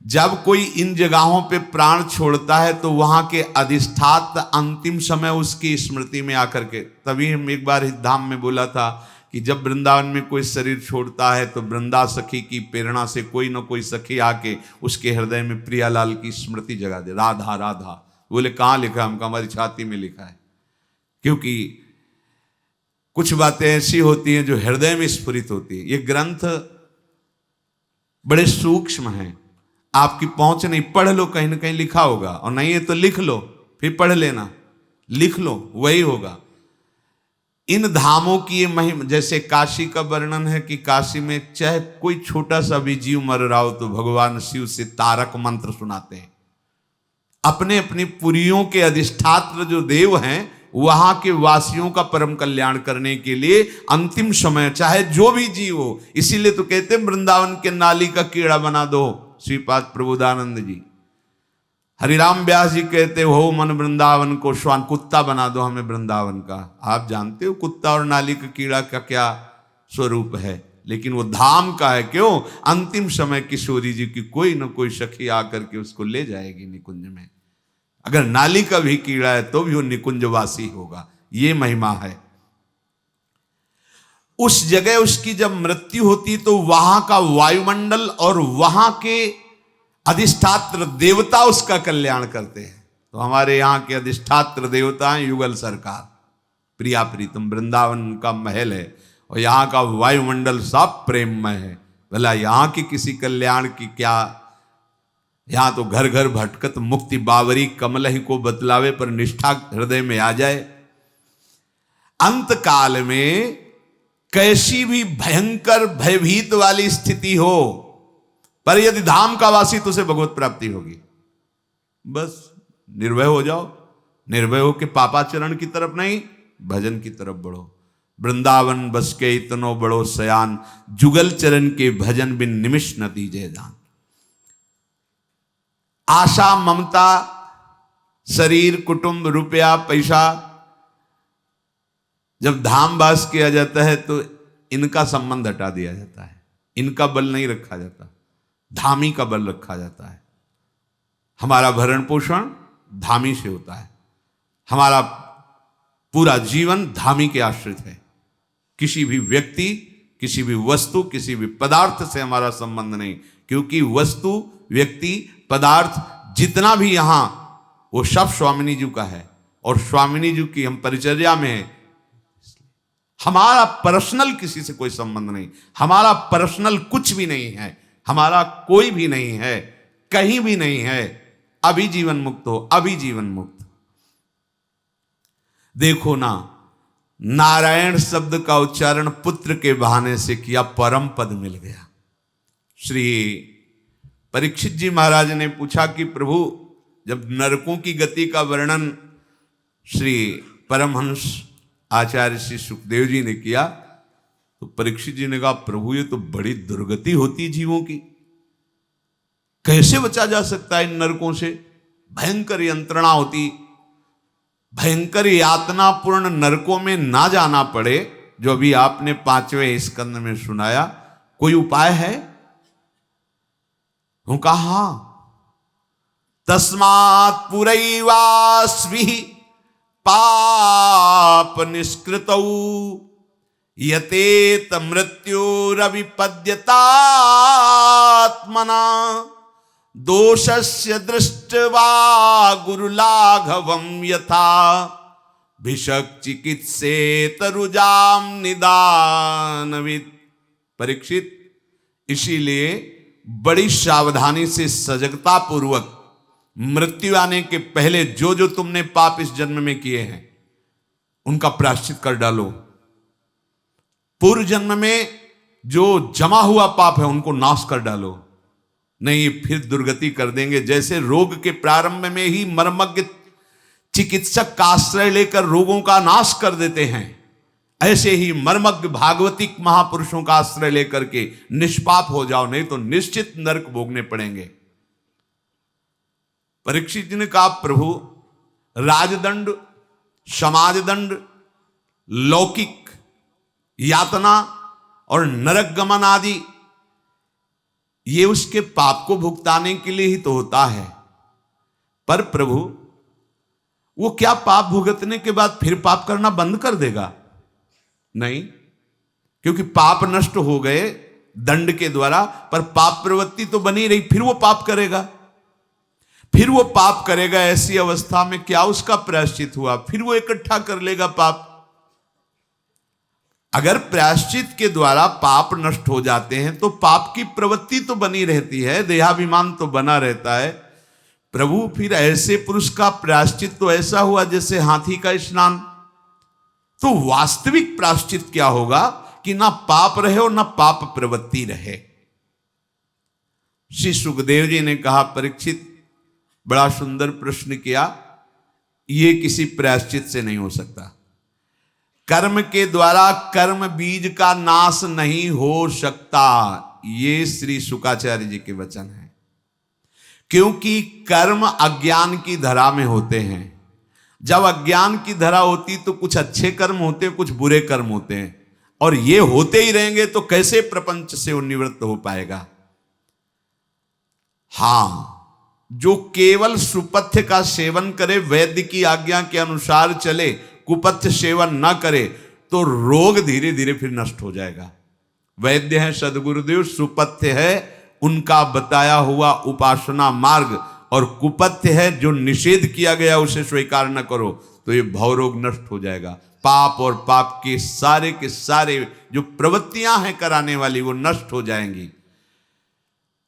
जब कोई इन जगहों पे प्राण छोड़ता है तो वहां के अधिष्ठात अंतिम समय उसकी स्मृति में आकर के, तभी हम एक बार इस धाम में बोला था कि जब वृंदावन में कोई शरीर छोड़ता है तो वृंदा सखी की प्रेरणा से कोई ना कोई सखी आके उसके हृदय में प्रियालाल की स्मृति जगा दे, राधा राधा। बोले कहाँ लिखा है? हमको हमारी छाती में लिखा है। क्योंकि कुछ बातें ऐसी होती हैं जो हृदय में स्फुरित होती है। ये ग्रंथ बड़े सूक्ष्म हैं, आपकी पहुंच नहीं। पढ़ लो, कहीं ना कहीं लिखा होगा, और नहीं है तो लिख लो, फिर पढ़ लेना, लिख लो, वही होगा। इन धामों की ये महिमा, जैसे काशी का वर्णन है कि काशी में चाहे कोई छोटा सा भी जीव मर रहा हो तो भगवान शिव से तारक मंत्र सुनाते हैं। अपने अपनी पुरियों के अधिष्ठात्र जो देव हैं वहां के वासियों का परम कल्याण करने के लिए अंतिम समय चाहे जो भी जीव हो, इसीलिए तो कहते हैं वृंदावन के नाली का कीड़ा बना दो, श्रीपाद प्रबोधानंद जी। हरिराम व्यास जी कहते हो मन वृंदावन को श्वान, कुत्ता बना दो हमें वृंदावन का। आप जानते हो कुत्ता और नाली का कीड़ा का क्या स्वरूप है, लेकिन वो धाम का है। क्यों? अंतिम समय किशोरी जी की कोई न कोई सखी आकर के उसको ले जाएगी निकुंज में। अगर नाली का भी कीड़ा है तो भी वो निकुंजवासी होगा, ये महिमा है। उस जगह उसकी जब मृत्यु होती तो वहां का वायुमंडल और वहां के अधिष्ठात्र देवता उसका कल्याण करते हैं। तो हमारे यहाँ के अधिष्ठात्र देवता हैं युगल सरकार, प्रिया प्रीतम, वृंदावन का महल है और यहाँ का वायुमंडल सब प्रेममय है। भला यहाँ की किसी कल्याण की क्या, यहाँ तो घर घर भटकत मुक्ति बावरी कमल ही को बतलावे पर निष्ठा हृदय में आ जाए। अंत काल में कैसी भी भयंकर भयभीत वाली स्थिति हो, पर यदि धाम का वासी तो उसे भगवत प्राप्ति होगी। बस निर्भय हो जाओ, निर्भय हो के पापाचरण की तरफ नहीं भजन की तरफ बढ़ो। वृंदावन बस के इतनो बड़ो सयान, जुगल चरण के भजन बिन निमिष न दीजे जान। आशा ममता शरीर कुटुंब रुपया पैसा जब धाम वास किया जाता है तो इनका संबंध हटा दिया जाता है, इनका बल नहीं रखा जाता, धामी का बल रखा जाता है। हमारा भरण पोषण धामी से होता है, हमारा पूरा जीवन धामी के आश्रित है। किसी भी व्यक्ति, किसी भी वस्तु, किसी भी पदार्थ से हमारा संबंध नहीं, क्योंकि वस्तु, व्यक्ति, पदार्थ जितना भी यहां वो सब स्वामिनी जी का है और स्वामिनी जी की हम परिचर्या में है। हमारा पर्सनल किसी से कोई संबंध नहीं, हमारा पर्सनल कुछ भी नहीं है, हमारा कोई भी नहीं है, कहीं भी नहीं है। अभी जीवन मुक्त हो, अभी जीवन मुक्त। देखो ना, नारायण शब्द का उच्चारण पुत्र के बहाने से किया, परम पद मिल गया। श्री परीक्षित जी महाराज ने पूछा कि प्रभु, जब नरकों की गति का वर्णन श्री परमहंस आचार्य श्री सुखदेव जी ने किया तो परीक्षित जी ने कहा, प्रभु ये तो बड़ी दुर्गति होती जीवों की, कैसे बचा जा सकता है इन नरकों से? भयंकर यंत्रणा होती, भयंकर यातनापूर्ण नरकों में ना जाना पड़े, जो अभी आपने 5वें स्कंद में सुनाया। कोई उपाय है? वो कहा, तस्मात् पुरैवास्मि पाप निष्कृतौ यतेत मृत्युरविपद्यतात्मना दोषस्य दृष्ट्वा गुरुलाघवं यथा भिषक् चिकित्सेत रुजाम निदानवित्। परीक्षित, इसीलिए बड़ी सावधानी से सजगता पूर्वक मृत्यु आने के पहले जो जो तुमने पाप इस जन्म में किए हैं उनका प्रायश्चित कर डालो। पूर्व जन्म में जो जमा हुआ पाप है उनको नाश कर डालो, नहीं फिर दुर्गति कर देंगे। जैसे रोग के प्रारंभ में ही मर्मज्ञ चिकित्सक का आश्रय लेकर रोगों का नाश कर देते हैं, ऐसे ही मर्मज्ञ भागवतिक महापुरुषों का आश्रय लेकर के निष्पाप हो जाओ, नहीं तो निश्चित नरक भोगने पड़ेंगे। परीक्षित जी ने कहा, प्रभु राजदंड, समाजदंड, लौकिक यातना और नरक गमन आदि ये उसके पाप को भुगताने के लिए ही तो होता है। पर प्रभु वो क्या पाप भुगतने के बाद फिर पाप करना बंद कर देगा? नहीं, क्योंकि पाप नष्ट हो गए दंड के द्वारा, पर पाप प्रवृत्ति तो बनी रही, फिर वो पाप करेगा, फिर वो पाप करेगा। ऐसी अवस्था में क्या उसका प्रायश्चित हुआ? फिर वो इकट्ठा कर लेगा पाप। अगर प्रायश्चित के द्वारा पाप नष्ट हो जाते हैं तो पाप की प्रवृत्ति तो बनी रहती है, देहाभिमान तो बना रहता है। प्रभु फिर ऐसे पुरुष का प्रायश्चित तो ऐसा हुआ जैसे हाथी का स्नान। तो वास्तविक प्रायश्चित क्या होगा कि ना पाप रहे और ना पाप प्रवृत्ति रहे। श्री सुखदेव जी ने कहा, परीक्षित बड़ा सुंदर प्रश्न किया, ये किसी प्रायश्चित से नहीं हो सकता। कर्म के द्वारा कर्म बीज का नाश नहीं हो सकता, ये श्री शुकाचार्य जी के वचन है। क्योंकि कर्म अज्ञान की धरा में होते हैं। जब अज्ञान की धरा होती तो कुछ अच्छे कर्म होते हैं, कुछ बुरे कर्म होते हैं, और ये होते ही रहेंगे तो कैसे प्रपंच से निवृत्त हो पाएगा। हां, जो केवल सुपथ्य का सेवन करे, वैद्य की आज्ञा के अनुसार चले, कुपथ्य सेवन न करे, तो रोग धीरे धीरे फिर नष्ट हो जाएगा। वैद्य है सदगुरुदेव, सुपथ्य है उनका बताया हुआ उपासना मार्ग, और कुपथ्य है जो निषेध किया गया उसे स्वीकार न करो, तो ये भवरोग नष्ट हो जाएगा। पाप और पाप के सारे जो प्रवृत्तियां हैं कराने वाली, वो नष्ट हो जाएंगी।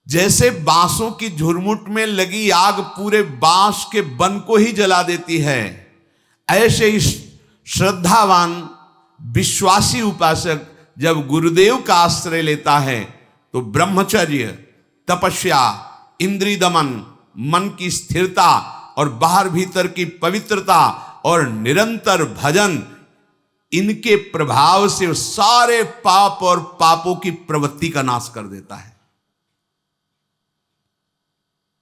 जैसे बांसों की झुरमुट में लगी आग पूरे बांस के वन को ही जला देती है, ऐसे ही श्रद्धावान विश्वासी उपासक जब गुरुदेव का आश्रय लेता है तो ब्रह्मचर्य, तपस्या, इंद्रिय दमन, मन की स्थिरता और बाहर भीतर की पवित्रता और निरंतर भजन, इनके प्रभाव से सारे पाप और पापों की प्रवृत्ति का नाश कर देता है।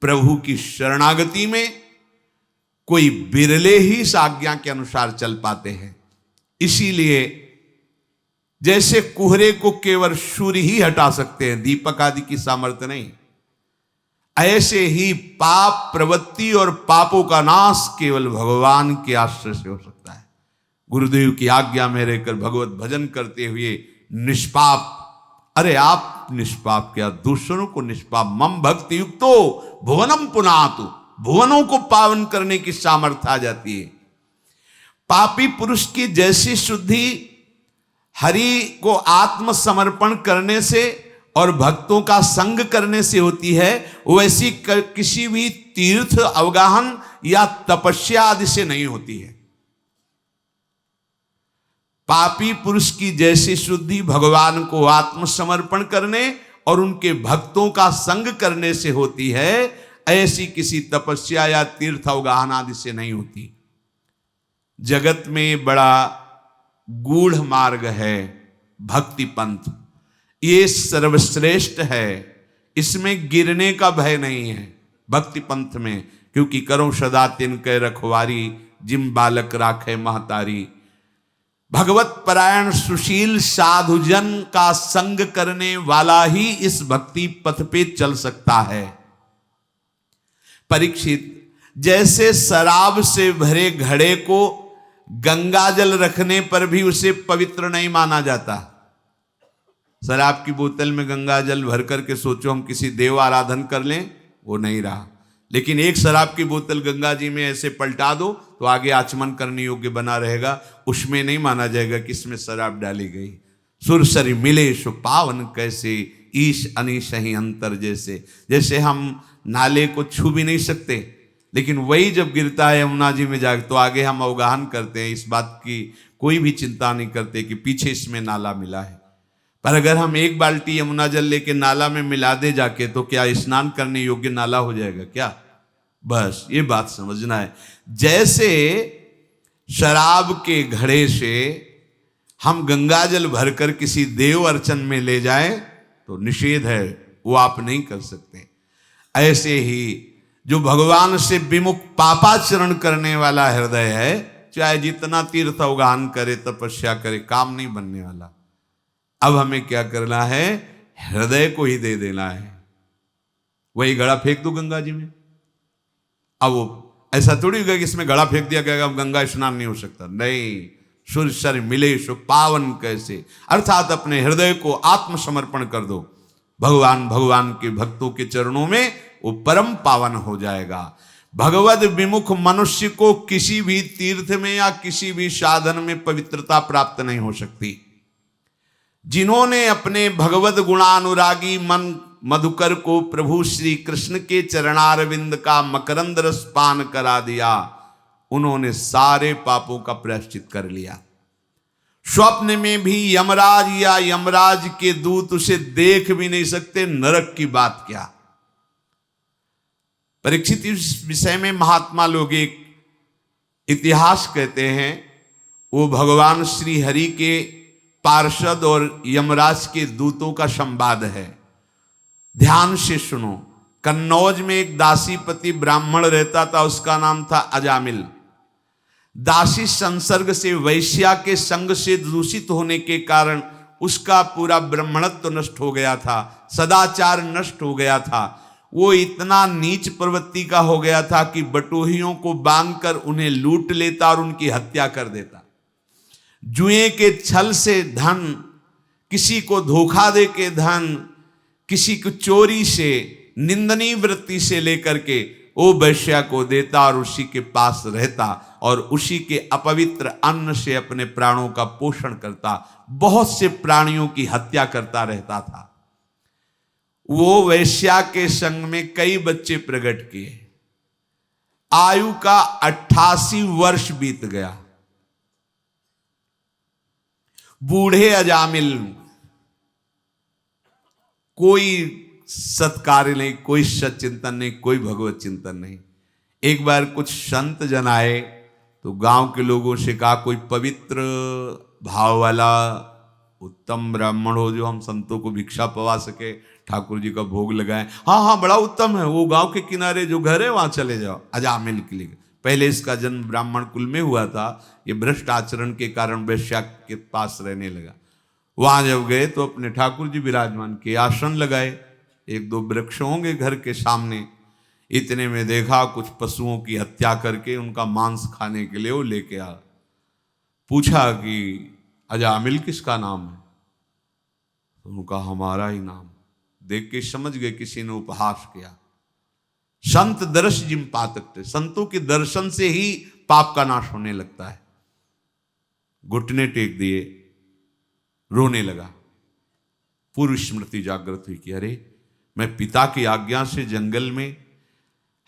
प्रभु की शरणागति में कोई बिरले ही इस आज्ञा के अनुसार चल पाते हैं। इसीलिए जैसे कोहरे को केवल सूर्य ही हटा सकते हैं, दीपक आदि की सामर्थ्य नहीं, ऐसे ही पाप प्रवृत्ति और पापों का नाश केवल भगवान के आश्रय से हो सकता है। गुरुदेव की आज्ञा में रहकर भगवत भजन करते हुए निष्पाप, अरे आप निष्पाप क्या, दूसरों को निष्पाप, मम भक्ति युक्तो भुवनम पुनातु, भुवनों को पावन करने की सामर्थ्य आ जाती है। पापी पुरुष की जैसी शुद्धि हरि को आत्मसमर्पण करने से और भक्तों का संग करने से होती है, वैसी किसी भी तीर्थ, अवगाहन या तपस्या आदि से नहीं होती है। पापी पुरुष की जैसी शुद्धि भगवान को आत्मसमर्पण करने और उनके भक्तों का संग करने से होती है, ऐसी किसी तपस्या या तीर्थ अवगाहन आदि से नहीं होती। जगत में बड़ा गूढ़ मार्ग है भक्ति पंथ, ये सर्वश्रेष्ठ है, इसमें गिरने का भय नहीं है भक्ति पंथ में। क्योंकि करो सदा तिनके रखवारी, जिम बालक राखे महतारी। भगवत परायण सुशील साधुजन का संग करने वाला ही इस भक्ति पथ पे चल सकता है। परीक्षित, जैसे शराब से भरे घड़े को गंगा जल रखने पर भी उसे पवित्र नहीं माना जाता। शराब की बोतल में गंगा जल भर करके सोचो हम किसी देव आराधन कर लें, वो नहीं रहा। लेकिन एक शराब की बोतल गंगा जी में ऐसे पलटा दो तो आगे आचमन करने योग्य बना रहेगा, उसमें नहीं माना जाएगा कि इसमें शराब डाली गई। सुरसरी मिले सो पावन कैसे, ईश अनीश ही अंतर जैसे। जैसे हम नाले को छू भी नहीं सकते, लेकिन वही जब गिरता है यमुना जी में जाकर तो आगे हम अवगाहन करते हैं, इस बात की कोई भी चिंता नहीं करते कि पीछे इसमें नाला मिला है। पर अगर हम एक बाल्टी यमुना जल लेके नाला में मिला दे जाके, तो क्या स्नान करने योग्य नाला हो जाएगा क्या? बस ये बात समझना है। जैसे शराब के घड़े से हम गंगा जल भरकर किसी देव अर्चन में ले जाएं तो निषेध है, वो आप नहीं कर सकते। ऐसे ही जो भगवान से विमुख पापाचरण करने वाला हृदय है, चाहे जितना तीर्थ अवगाहन करे, तपस्या करे, काम नहीं बनने वाला। अब हमें क्या करना है? हृदय को ही दे देना है। वही घड़ा फेंक दो गंगा जी में। अब वो ऐसा थोड़ी होगा कि इसमें घड़ा फेंक दिया गया अब गंगा स्नान नहीं हो सकता। नहीं, सूर्य सर मिले सो पावन कैसे, अर्थात अपने हृदय को आत्मसमर्पण कर दो भगवान के भक्तों के चरणों में, वो परम पावन हो जाएगा। भगवद विमुख मनुष्य को किसी भी तीर्थ में या किसी भी साधन में पवित्रता प्राप्त नहीं हो सकती। जिन्होंने अपने भगवद गुणानुरागी मन मधुकर को प्रभु श्री कृष्ण के चरणारविंद का मकरंद रस पान करा दिया, उन्होंने सारे पापों का प्रायश्चित कर लिया। स्वप्न में भी यमराज या यमराज के दूत उसे देख भी नहीं सकते, नरक की बात क्या। परीक्षित इस विषय में महात्मा लोग एक इतिहास कहते हैं, वो भगवान श्री हरि के पार्षद और यमराज के दूतों का संवाद है। ध्यान से सुनो। कन्नौज में एक दासीपति ब्राह्मण रहता था, उसका नाम था अजामिल। दासी संसर्ग से, वैश्या के संग से दूषित होने के कारण उसका पूरा ब्राह्मणत्व नष्ट हो गया था, सदाचार नष्ट हो गया था। वो इतना नीच प्रवृत्ति का हो गया था कि बटोहियों को बांधकर उन्हें लूट लेता और उनकी हत्या कर देता। जुए के छल से धन, किसी को धोखा दे के धन, किसी को चोरी से, निंदनीय वृत्ति से लेकर के वो वैश्या को देता और उसी के पास रहता और उसी के अपवित्र अन्न से अपने प्राणों का पोषण करता। बहुत से प्राणियों की हत्या करता रहता था। वो वैश्या के संग में कई बच्चे प्रकट किए। आयु का 88 वर्ष बीत गया। बूढ़े अजामिल, कोई सत्कार्य नहीं, कोई सच्चिंतन नहीं, कोई भगवत चिंतन नहीं। एक बार कुछ संत जन आए तो गांव के लोगों से कहा, कोई पवित्र भाव वाला उत्तम ब्राह्मण हो जो हम संतों को भिक्षा पवा सके, ठाकुर जी का भोग लगाएं। हाँ हाँ, बड़ा उत्तम है, वो गांव के किनारे जो घर है वहां चले जाओ। अजामिल के लिए, पहले इसका जन्म ब्राह्मण कुल में हुआ था, ये भ्रष्ट आचरण के कारण वैश्या के पास रहने लगा। वहां जब गए तो अपने ठाकुर जी विराजमान के आसन लगाए। एक दो वृक्ष होंगे घर के सामने, इतने में देखा कुछ पशुओं की हत्या करके उनका मांस खाने के लिए वो लेके आ। पूछा कि अजामिल किसका नाम है? तो उनका हमारा ही नाम। देख के समझ गए किसी ने उपहास किया। संत दर्श जिम पातक, संतों के दर्शन से ही पाप का नाश होने लगता है। घुटने टेक दिए, रोने लगा। पूर्व स्मृति जागृत हुई कि अरे, मैं पिता की आज्ञा से जंगल में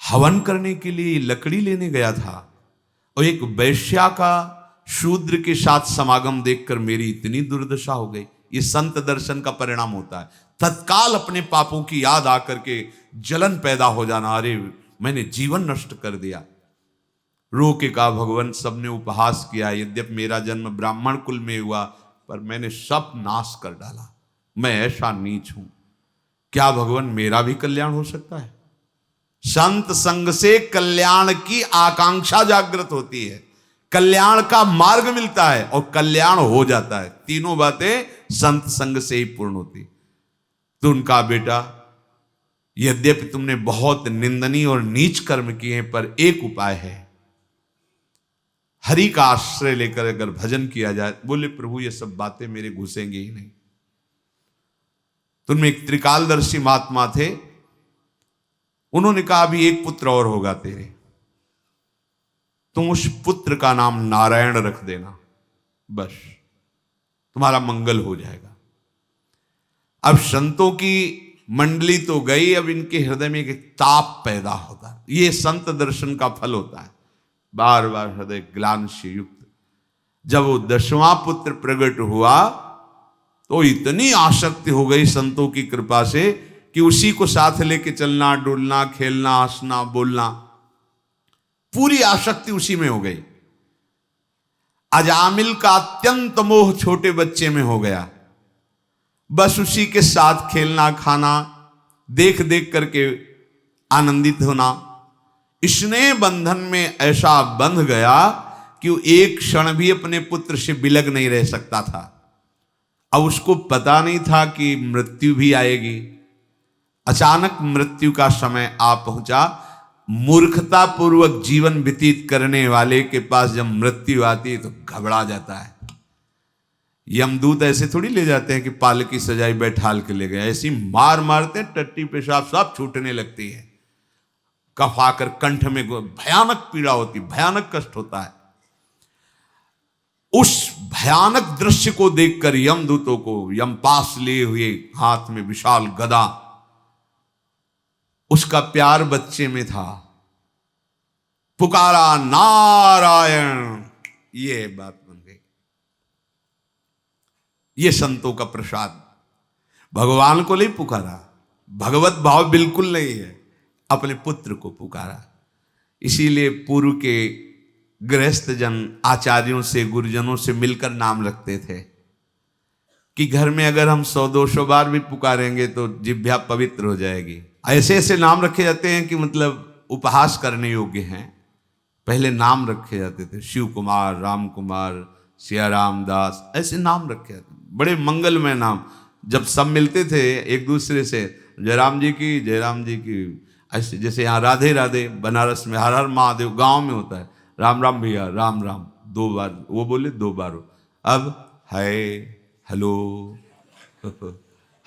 हवन करने के लिए लकड़ी लेने गया था और एक वैश्या का शूद्र के साथ समागम देखकर मेरी इतनी दुर्दशा हो गई। ये संत दर्शन का परिणाम होता है। तत्काल अपने पापों की याद आकर के जलन पैदा हो जाना, अरे मैंने जीवन नष्ट कर दिया। रो के कहा, भगवान सबने उपहास किया, यद्यपि मेरा जन्म ब्राह्मण कुल में हुआ पर मैंने सब नाश कर डाला। मैं ऐसा नीच हूं, क्या भगवान मेरा भी कल्याण हो सकता है? संत संग से कल्याण की आकांक्षा जागृत होती है, कल्याण का मार्ग मिलता है और कल्याण हो जाता है। तीनों बातें संत संग से ही पूर्ण होती। तो उनका बेटा, यद्यपि तुमने बहुत निंदनीय और नीच कर्म किए हैं पर एक उपाय है, हरि का आश्रय लेकर अगर भजन किया जाए। बोले प्रभु ये सब बातें मेरे घुसेंगे ही नहीं। तो उनमें एक त्रिकालदर्शी महात्मा थे, उन्होंने कहा अभी एक पुत्र और होगा तेरे, तुम उस पुत्र का नाम नारायण रख देना, बस तुम्हारा मंगल हो जाएगा। अब संतों की मंडली तो गई, अब इनके हृदय में एक ताप पैदा होता है। ये संत दर्शन का फल होता है। बार बार हृदय ग्लानि से युक्त। जब वो 10वां पुत्र प्रकट हुआ तो इतनी आसक्ति हो गई संतों की कृपा से कि उसी को साथ लेके चलना, डोलना, खेलना, हंसना, बोलना, पूरी आसक्ति उसी में हो गई। अजामिल का अत्यंत मोह छोटे बच्चे में हो गया। बस उसी के साथ खेलना, खाना, देख देख करके आनंदित होना। स्नेह बंधन में ऐसा बंध गया कि वो एक क्षण भी अपने पुत्र से बिलग नहीं रह सकता था। अब उसको पता नहीं था कि मृत्यु भी आएगी। अचानक मृत्यु का समय आ पहुंचा। मूर्खता पूर्वक जीवन व्यतीत करने वाले के पास जब मृत्यु आती है तो घबरा जाता है। यमदूत ऐसे थोड़ी ले जाते हैं कि पालकी सजाई बैठाल के ले गए, ऐसी मार मारते हैं, टट्टी पेशाब सब छूटने लगती है, कफ आकर कंठ में भयानक पीड़ा होती, भयानक कष्ट होता है। उस भयानक दृश्य को देखकर यमदूतों को यमपास लिए हुए हाथ में विशाल गदा, उसका प्यार बच्चे में था, पुकारा नारायण, ये बात बन गई। ये संतों का प्रसाद। भगवान को नहीं पुकारा, भगवत भाव बिल्कुल नहीं है, अपने पुत्र को पुकारा। इसीलिए पूर्व के गृहस्थ जन आचार्यों से, गुरुजनों से मिलकर नाम रखते थे कि घर में अगर हम 100-200 बार भी पुकारेंगे तो जिह्वा पवित्र हो जाएगी। ऐसे ऐसे नाम रखे जाते हैं कि मतलब उपहास करने योग्य हैं। पहले नाम रखे जाते थे, शिव कुमार, राम कुमार, सिया राम दास, ऐसे नाम रखे जाते, बड़े मंगलमय नाम। जब सब मिलते थे एक दूसरे से, जयराम जी की, जयराम जी की, ऐसे जैसे यहाँ राधे राधे बनारस में हर हर महादेव, गांव में होता है राम राम भैया, राम राम, 2 बार वो बोले, 2 बार हो। अब हाय हेलो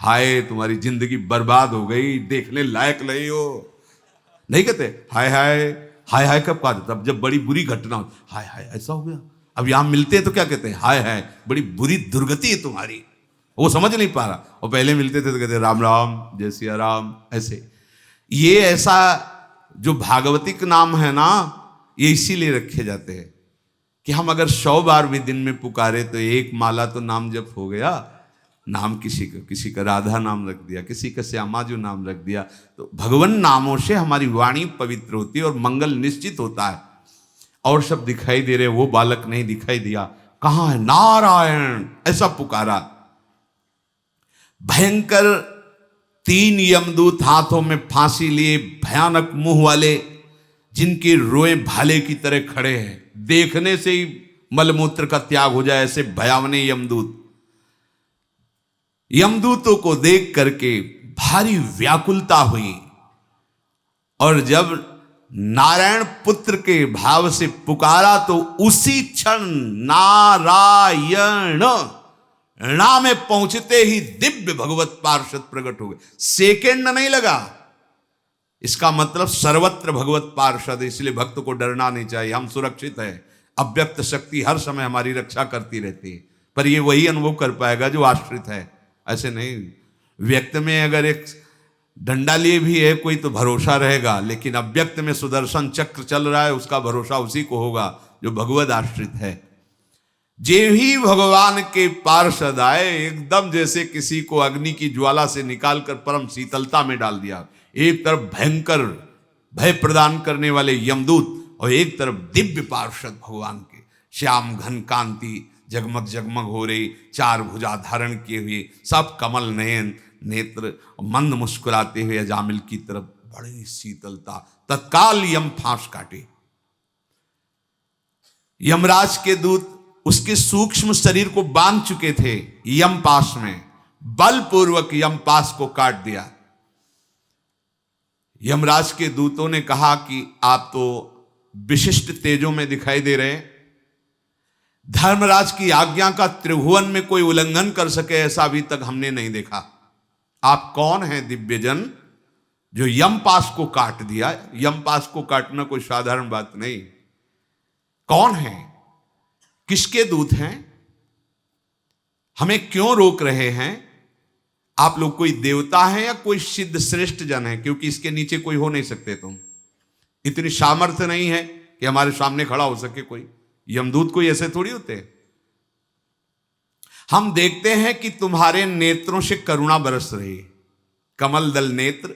हाय तुम्हारी जिंदगी बर्बाद हो गई, देखने लायक नहीं हो, नहीं कहते हाय हाय हाय हाय। कब कहा जाता? जब बड़ी बुरी घटना हो, हाय हाय ऐसा हो गया। अब यहां मिलते हैं तो क्या कहते हैं? हाय हाय बड़ी बुरी दुर्गति है तुम्हारी। वो समझ नहीं पा रहा। और पहले मिलते थे तो कहते राम राम, जय सिया राम, ऐसे। ये ऐसा जो भागवतिक नाम है ना, ये इसीलिए रखे जाते हैं कि हम अगर 100 बार भी दिन में पुकारे तो 1 माला तो नाम जप हो गया। नाम किसी का राधा नाम रख दिया, किसी का श्यामा जो नाम रख दिया, तो भगवान नामों से हमारी वाणी पवित्र होती है और मंगल निश्चित होता है। और सब दिखाई दे रहे, वो बालक नहीं दिखाई दिया, कहां है? नारायण, ऐसा पुकारा। भयंकर 3 यमदूत हाथों में फांसी लिए, भयानक मुंह वाले, जिनके रोए भाले की तरह खड़े हैं, देखने से ही मलमूत्र का त्याग हो जाए, ऐसे भयावने यमदूत। यमदूतों को देख करके भारी व्याकुलता हुई, और जब नारायण पुत्र के भाव से पुकारा तो उसी क्षण नारायण नाम में पहुंचते ही दिव्य भगवत पार्षद प्रकट हो गए। सेकेंड नहीं लगा। इसका मतलब सर्वत्र भगवत पार्षद, इसलिए भक्त को डरना नहीं चाहिए, हम सुरक्षित हैं। अव्यक्त शक्ति हर समय हमारी रक्षा करती रहती है, पर ये वही अनुभव कर पाएगा जो आश्रित है। ऐसे नहीं, व्यक्त में अगर एक डंडा लिए भी है कोई तो भरोसा रहेगा, लेकिन अव्यक्त में सुदर्शन चक्र चल रहा है, उसका भरोसा उसी को होगा जो भगवत आश्रित है। जे ही भगवान के पार्षद आए, एकदम जैसे किसी को अग्नि की ज्वाला से निकालकर परम शीतलता में डाल दिया। एक तरफ भयंकर भय प्रदान करने वाले यमदूत और एक तरफ दिव्य पार्षद भगवान के, श्याम घन कांति जगमग जगमग हो रही, 4 भुजा धारण किए हुए, सब कमल नयन नेत्र, मंद मुस्कुराते हुए अजामिल की तरफ, बड़ी शीतलता। तत्काल यम फांस काटे। यमराज के दूत उसके सूक्ष्म शरीर को बांध चुके थे यम पास में, बलपूर्वक यम पास को काट दिया। यमराज के दूतों ने कहा कि आप तो विशिष्ट तेजों में दिखाई दे रहे हैं, धर्मराज की आज्ञा का त्रिभुवन में कोई उल्लंघन कर सके ऐसा अभी तक हमने नहीं देखा। आप कौन हैं दिव्यजन जो यम पास को काट दिया? यम पास को काटना कोई साधारण बात नहीं। कौन है? किसके दूत हैं? हमें क्यों रोक रहे हैं? आप लोग कोई देवता हैं या कोई सिद्ध श्रेष्ठ जन है? क्योंकि इसके नीचे कोई हो नहीं सकते तुम। इतनी सामर्थ्य नहीं है कि हमारे सामने खड़ा हो सके कोई। यमदूत कोई ऐसे थोड़ी होते हैं। हम देखते हैं कि तुम्हारे नेत्रों से करुणा बरस रही, कमल दल नेत्र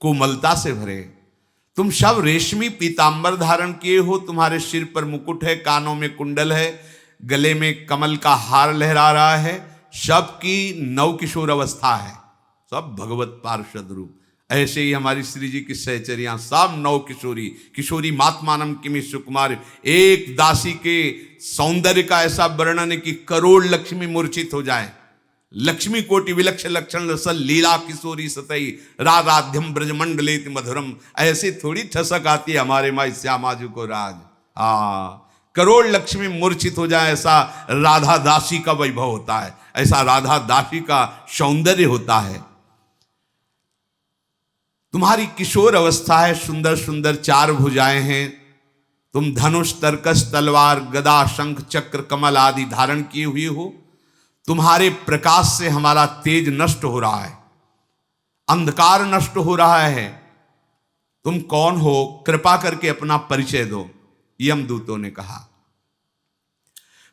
कोमलता से भरे। तुम सब रेशमी पीतांबर धारण किए हो, तुम्हारे सिर पर मुकुट है, कानों में कुंडल है, गले में कमल का हार लहरा रहा है, सबकी नव किशोर अवस्था है, सब भगवत पार्षद रूप। ऐसे ही हमारी श्री जी की सहचरियां सब नव किशोरी, किशोरी मातमानम किमि सुकुमार। एक दासी के सौंदर्य का ऐसा वर्णन है कि करोड़ लक्ष्मी मूर्छित हो जाए। लक्ष्मी कोटि विलक्ष लक्षण रसल लीला किशोरी सतई राधाध्यम ब्रजमंडलेत मधुरम। ऐसे थोड़ी ठसक आती है हमारे माई श्यामाजू को राज। करोड़ लक्ष्मी मूर्छित हो जाए, ऐसा राधा दासी का वैभव होता है, ऐसा राधा दासी का सौंदर्य होता है। तुम्हारी किशोर अवस्था है, सुंदर सुंदर 4 भुजाएं हैं, तुम धनुष तरकस तलवार गदा शंख चक्र कमल आदि धारण किए हुए हो। तुम्हारे प्रकाश से हमारा तेज नष्ट हो रहा है, अंधकार नष्ट हो रहा है। तुम कौन हो? कृपा करके अपना परिचय दो, यमदूतों ने कहा।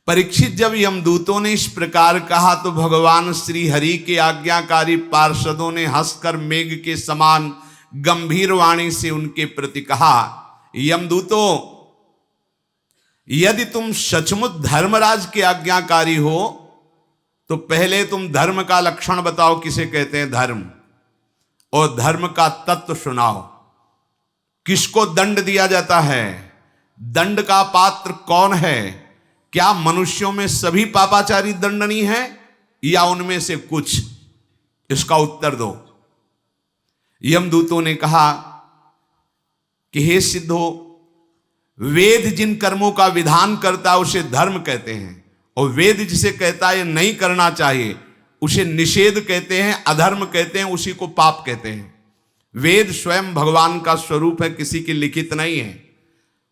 परीक्षित, जब यमदूतों ने इस प्रकार कहा तो भगवान श्री हरि के आज्ञाकारी पार्षदों ने हंसकर मेघ के समान गंभीर वाणी से उनके प्रति कहा, यमदूतों, यदि तुम सचमुच धर्मराज के आज्ञाकारी हो तो पहले तुम धर्म का लक्षण बताओ, किसे कहते हैं धर्म, और धर्म का तत्व सुनाओ। किसको दंड दिया जाता है, दंड का पात्र कौन है, क्या मनुष्यों में सभी पापाचारी दंडनीय हैं या उनमें से कुछ, इसका उत्तर दो। यमदूतों ने कहा कि हे सिद्धो, वेद जिन कर्मों का विधान करता है उसे धर्म कहते हैं, और वेद जिसे कहता है ये नहीं करना चाहिए उसे निषेध कहते हैं, अधर्म कहते हैं, उसी को पाप कहते हैं। वेद स्वयं भगवान का स्वरूप है, किसी की लिखित नहीं है।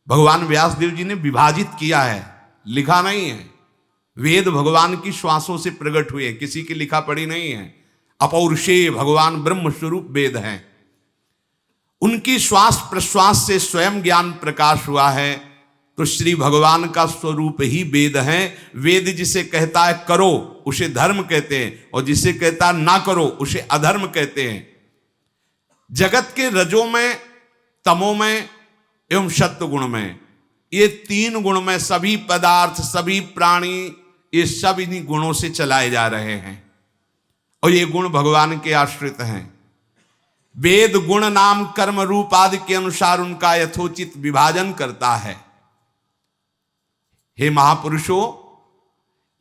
भगवान व्यासदेव जी ने विभाजित किया है, लिखा नहीं है। वेद भगवान की श्वासों से प्रकट हुए, किसी की लिखा पढ़ी नहीं है। अपौरुषेय भगवान ब्रह्म स्वरूप वेद हैं, उनकी श्वास प्रश्वास से स्वयं ज्ञान प्रकाश हुआ है। तो श्री भगवान का स्वरूप ही वेद है। वेद जिसे कहता है करो उसे धर्म कहते हैं, और जिसे कहता है ना करो उसे अधर्म कहते हैं। जगत के रजो में, तमो में एवं सत्व गुण में, ये तीन गुण में सभी पदार्थ, सभी प्राणी, ये सब इन्हीं गुणों से चलाए जा रहे हैं, और ये गुण भगवान के आश्रित हैं। वेद गुण नाम कर्म रूप आदि के अनुसार उनका यथोचित विभाजन करता है। हे महापुरुषों,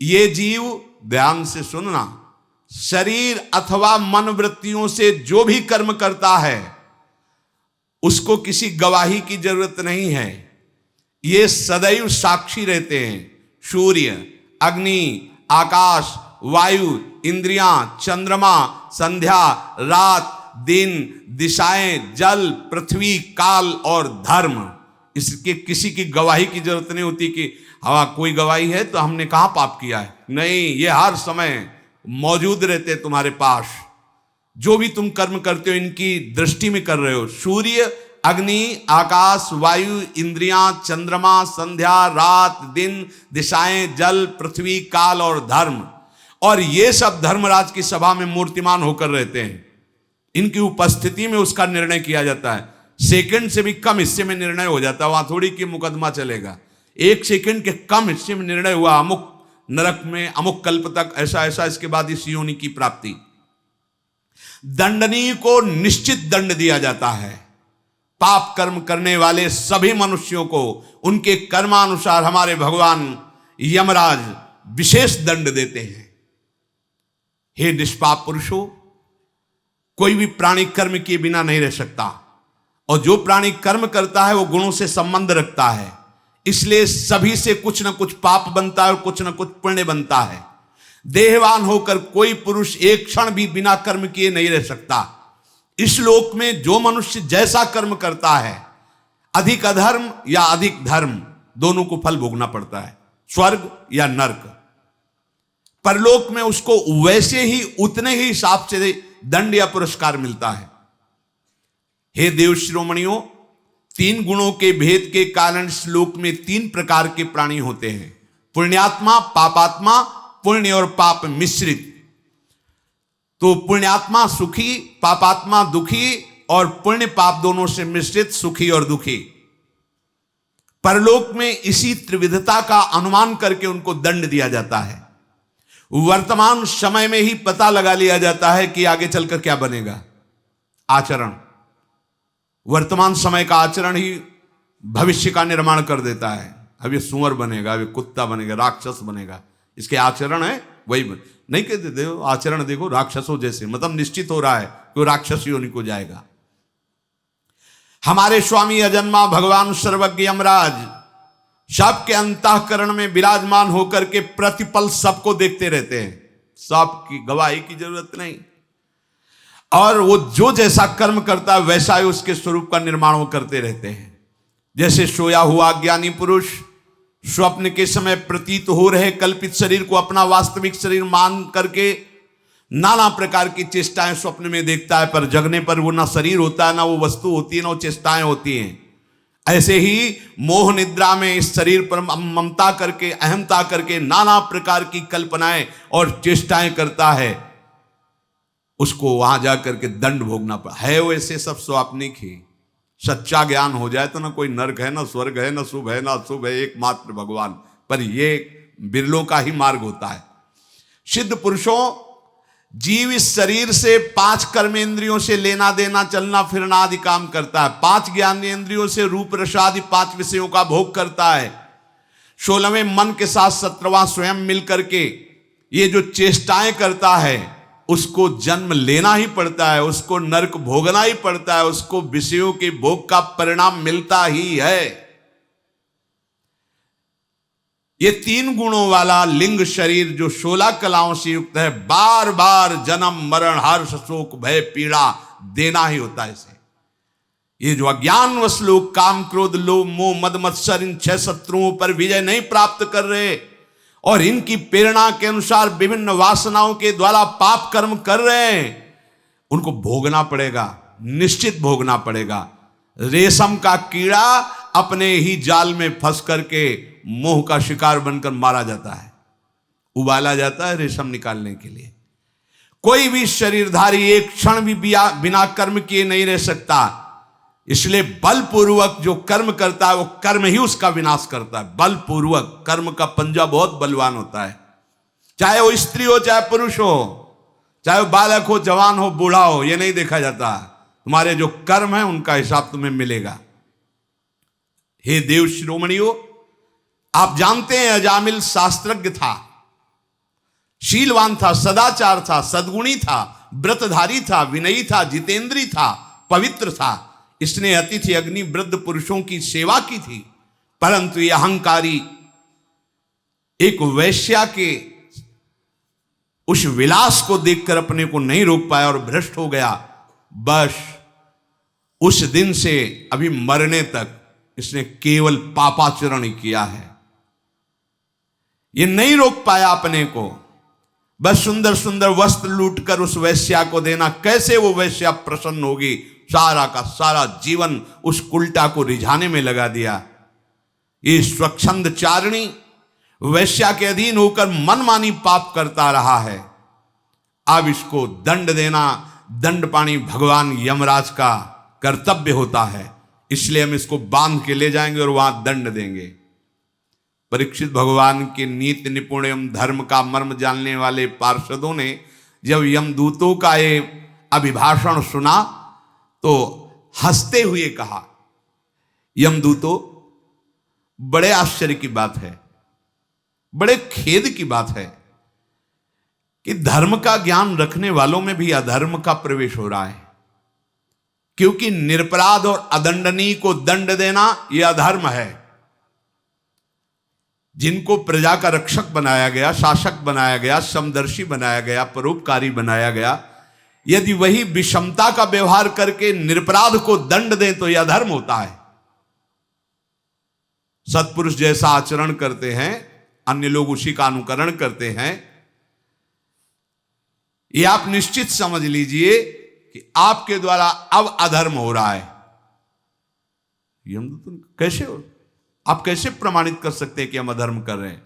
ये जीव, ध्यान से सुनना, शरीर अथवा मन वृत्तियों से जो भी कर्म करता है उसको किसी गवाही की जरूरत नहीं है। ये सदैव साक्षी रहते हैं। सूर्य, अग्नि, आकाश, वायु, इंद्रियां, चंद्रमा, संध्या, रात, दिन, दिशाएं, जल, पृथ्वी, काल और धर्म, इसके किसी की गवाही की जरूरत नहीं होती कि हाँ कोई गवाही है तो हमने कहाँ पाप किया है। नहीं, ये हर समय मौजूद रहते तुम्हारे पास। जो भी तुम कर्म करते हो इनकी दृष्टि में कर रहे हो। सूर्य, अग्नि, आकाश, वायु, इंद्रियां, चंद्रमा, संध्या, रात, दिन, दिशाएं, जल, पृथ्वी, काल और धर्म, और ये सब धर्मराज की सभा में मूर्तिमान होकर रहते हैं। इनकी उपस्थिति में उसका निर्णय किया जाता है। सेकंड से भी कम हिस्से में निर्णय हो जाता है, वहां थोड़ी कि मुकदमा चलेगा। 1 सेकंड के कम हिस्से में निर्णय हुआ, अमुक नरक में अमुक कल्प तक ऐसा ऐसा, इसके बाद इस योनि की प्राप्ति। दंडनीय को निश्चित दंड दिया जाता है। पाप कर्म करने वाले सभी मनुष्यों को उनके कर्मानुसार हमारे भगवान यमराज विशेष दंड देते हैं। हे निष्पाप पुरुषों, कोई भी प्राणी कर्म किए बिना नहीं रह सकता, और जो प्राणी कर्म करता है वो गुणों से संबंध रखता है, इसलिए सभी से कुछ न कुछ पाप बनता है और कुछ न कुछ पुण्य बनता है। देहवान होकर कोई पुरुष एक क्षण भी बिना कर्म किए नहीं रह सकता। इस लोक में जो मनुष्य जैसा कर्म करता है, अधिक अधर्म या अधिक धर्म, दोनों को फल भोगना पड़ता है, स्वर्ग या नरक। परलोक में उसको वैसे ही उतने ही हिसाब से दंड या पुरस्कार मिलता है। हे देव शिरोमणियों, 3 गुणों के भेद के कारण श्लोक में 3 प्रकार के प्राणी होते हैं, पुण्यात्मा, पापात्मा, पुण्य और पाप मिश्रित। तो पुण्यात्मा सुखी, पापात्मा दुखी, और पुण्य पाप दोनों से मिश्रित सुखी और दुखी। परलोक में इसी त्रिविधता का अनुमान करके उनको दंड दिया जाता है। वर्तमान समय में ही पता लगा लिया जाता है कि आगे चलकर क्या बनेगा। आचरण, वर्तमान समय का आचरण ही भविष्य का निर्माण कर देता है। अब ये सुअर बनेगा, अब ये कुत्ता बनेगा, राक्षस बनेगा, इसके आचरण है वही नहीं कहते देखो आचरण देखो राक्षसों जैसे, मतलब निश्चित हो रहा है कि वो राक्षस योनि को जाएगा। हमारे स्वामी अजन्मा भगवान सर्वज्ञ यमराज सबके अंतःकरण में विराजमान होकर के प्रतिपल सबको देखते रहते हैं, सबकी गवाही की जरूरत नहीं। और वो जो जैसा कर्म करता है वैसा ही उसके स्वरूप का निर्माण वो करते रहते हैं। जैसे सोया हुआ ज्ञानी पुरुष स्वप्न के समय प्रतीत हो रहे कल्पित शरीर को अपना वास्तविक शरीर मान करके नाना प्रकार की चेष्टाएं स्वप्न में देखता है, पर जगने पर वो ना शरीर होता है, ना वो वस्तु होती है, ना वो चेष्टाएं होती हैं। ऐसे ही मोह निद्रा में इस शरीर पर ममता करके, अहमता करके नाना प्रकार की कल्पनाएं और चेष्टाएं करता है, उसको वहां जाकर के दंड भोगना पड़ा है। वैसे सब स्वाप्निक ही। सच्चा ज्ञान हो जाए तो ना कोई नरक है, ना स्वर्ग है, ना शुभ है, ना अशुभ है, एकमात्र भगवान। पर ये बिरलों का ही मार्ग होता है। सिद्ध पुरुषों, जीव इस शरीर से 5 कर्मेंद्रियों से लेना देना, चलना फिरना आदि काम करता है। 5 ज्ञानेंद्रियों से रूप रस आदि 5 विषयों का भोग करता है। 16वें मन के साथ 17वां स्वयं मिलकर के ये जो चेष्टाएं करता है, उसको जन्म लेना ही पड़ता है, उसको नरक भोगना ही पड़ता है, उसको विषयों के भोग का परिणाम मिलता ही है। ये 3 गुणों वाला लिंग शरीर जो 16 कलाओं से युक्त है, बार बार जन्म मरण हर्ष शोक भय पीड़ा देना ही होता है इसे। ये जो अज्ञानवश लोग काम क्रोध लोभ मोह मद मत्सर इन 6 शत्रुओं पर विजय नहीं प्राप्त कर रहे और इनकी प्रेरणा के अनुसार विभिन्न वासनाओं के द्वारा पाप कर्म कर रहे हैं, उनको भोगना पड़ेगा, निश्चित भोगना पड़ेगा। रेशम का कीड़ा अपने ही जाल में फंस करके मोह का शिकार बनकर मारा जाता है, उबाला जाता है रेशम निकालने के लिए। कोई भी शरीरधारी एक क्षण भी बिना कर्म किए नहीं रह सकता। इसलिए बलपूर्वक जो कर्म करता है वो कर्म ही उसका विनाश करता है। बलपूर्वक कर्म का पंजा बहुत बलवान होता है। चाहे वो स्त्री हो चाहे पुरुष हो, चाहे वो बालक हो जवान हो बूढ़ा हो, ये नहीं देखा जाता। तुम्हारे जो कर्म है उनका हिसाब तुम्हें मिलेगा। हे देव शिरोमणियों, आप जानते हैं अजामिल शास्त्रज्ञ था, शीलवान था, सदाचार था, सद्गुणी था, व्रतधारी था, विनयी था, जितेंद्री था, पवित्र था। इसने अतिथि अग्नि वृद्ध पुरुषों की सेवा की थी। परंतु यह अहंकारी एक वैश्या के उस विलास को देखकर अपने को नहीं रोक पाया और भ्रष्ट हो गया। बस उस दिन से अभी मरने तक इसने केवल पापाचरण ही किया है। ये नहीं रोक पाया अपने को। बस सुंदर सुंदर वस्त्र लूटकर उस वैश्या को देना, कैसे वो वैश्या प्रसन्न होगी। सारा का सारा जीवन उस उल्टा को रिझाने में लगा दिया। ये स्वच्छंद चारणी वैश्या के अधीन होकर मनमानी पाप करता रहा है। अब इसको दंड देना दंड पानी भगवान यमराज का कर्तव्य होता है। इसलिए हम इसको बांध के ले जाएंगे और वहां दंड देंगे। परीक्षित भगवान के नीति निपुण एवं धर्म का मर्म जानने वाले पार्षदों ने जब यमदूतों का ये अभिभाषण सुना तो हंसते हुए कहा, यमदूतों, बड़े आश्चर्य की बात है, बड़े खेद की बात है कि धर्म का ज्ञान रखने वालों में भी अधर्म का प्रवेश हो रहा है। क्योंकि निरपराध और अदंडनीय को दंड देना यह अधर्म है। जिनको प्रजा का रक्षक बनाया गया, शासक बनाया गया, समदर्शी बनाया गया, परोपकारी बनाया गया, यदि वही विषमता का व्यवहार करके निरपराध को दंड दें तो यह अधर्म होता है। सत्पुरुष जैसा आचरण करते हैं, अन्य लोग उसी का अनुकरण करते हैं। यह आप निश्चित समझ लीजिए कि आपके द्वारा अब अधर्म हो रहा है। कैसे हो? आप कैसे प्रमाणित कर सकते हैं कि हम अधर्म कर रहे हैं?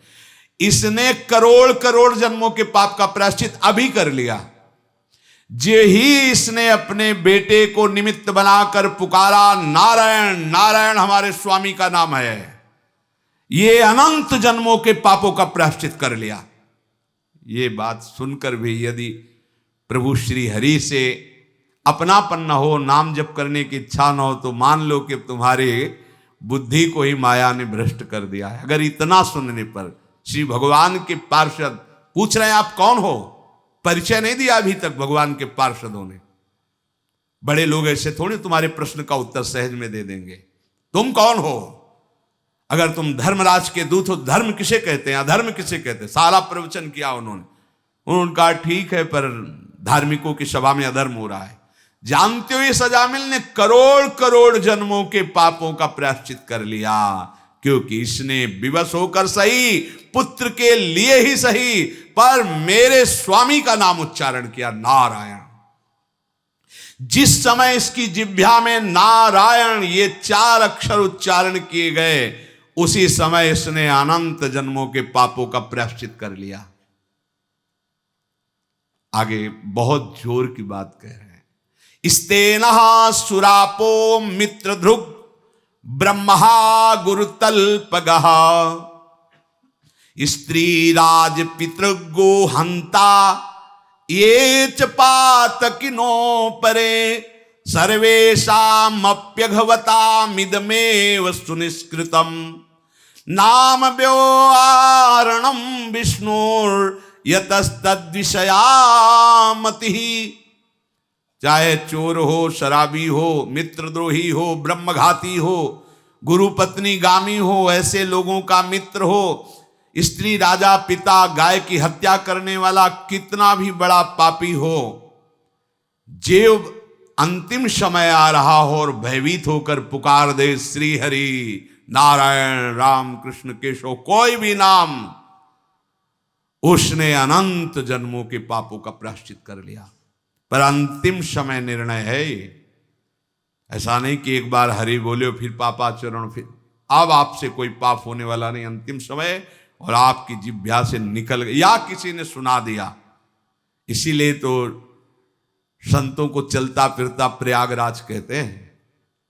इसने करोड़ करोड़ जन्मों के पाप का प्रायश्चित अभी कर लिया। जे ही इसने अपने बेटे को निमित्त बनाकर पुकारा, नारायण नारायण हमारे स्वामी का नाम है, ये अनंत जन्मों के पापों का प्रायश्चित कर लिया। ये बात सुनकर भी यदि प्रभु श्री हरि से अपनापन न हो, नाम जप करने की इच्छा न हो, तो मान लो कि तुम्हारे बुद्धि को ही माया ने भ्रष्ट कर दिया है। अगर इतना सुनने पर श्री भगवान के पार्षद पूछ रहे हैं आप कौन हो, परिचय नहीं दिया अभी तक भगवान के पार्षदों ने। बड़े लोग ऐसे थोड़ी तुम्हारे प्रश्न का उत्तर सहज में दे देंगे। तुम कौन हो? अगर तुम धर्मराज के दूत हो, धर्म किसे कहते हैं, अधर्म किसे कहते हैं? सारा प्रवचन किया उन्होंने कहा ठीक है, पर धार्मिकों की सभा में अधर्म हो रहा है। जानते हो इस अजामिल ने करोड़ करोड़ जन्मों के पापों का प्रायश्चित कर लिया, क्योंकि इसने विवश होकर सही, पुत्र के लिए ही सही, पर मेरे स्वामी का नाम उच्चारण किया, नारायण। जिस समय इसकी जिह्वा में नारायण ये 4 अक्षर उच्चारण किए गए, उसी समय इसने अनंत जन्मों के पापों का प्रायश्चित कर लिया। आगे बहुत जोर की बात कह रहे हैं। स्तेनः सुरापो मित्रधृग ब्रह्मा गुरुतल्पगः स्त्री राज पितृगो हंता ये च पातकिनो परे सर्वेषामप्यघवतामिदमेव सुनिष्कृतम् नाम व्योहारणं विष्णुर्यतस्तद्विषयामतिः। चाहे चोर हो, शराबी हो, मित्रद्रोही हो, ब्रह्मघाती हो, गुरु पत्नी गामी हो, ऐसे लोगों का मित्र हो, स्त्री राजा पिता गाय की हत्या करने वाला कितना भी बड़ा पापी हो, जो अंतिम समय आ रहा हो और भयभीत होकर पुकार दे श्री हरि नारायण राम कृष्ण केशव कोई भी नाम, उसने अनंत जन्मों के पापों का प्रायश्चित कर लिया। पर अंतिम समय निर्णय है ये, ऐसा नहीं कि एक बार हरि बोले फिर पापाचरण, फिर अब आपसे कोई पाप होने वाला नहीं। अंतिम समय और आपकी जिह्वा से निकल गया या किसी ने सुना दिया। इसीलिए तो संतों को चलता फिरता प्रयागराज कहते हैं,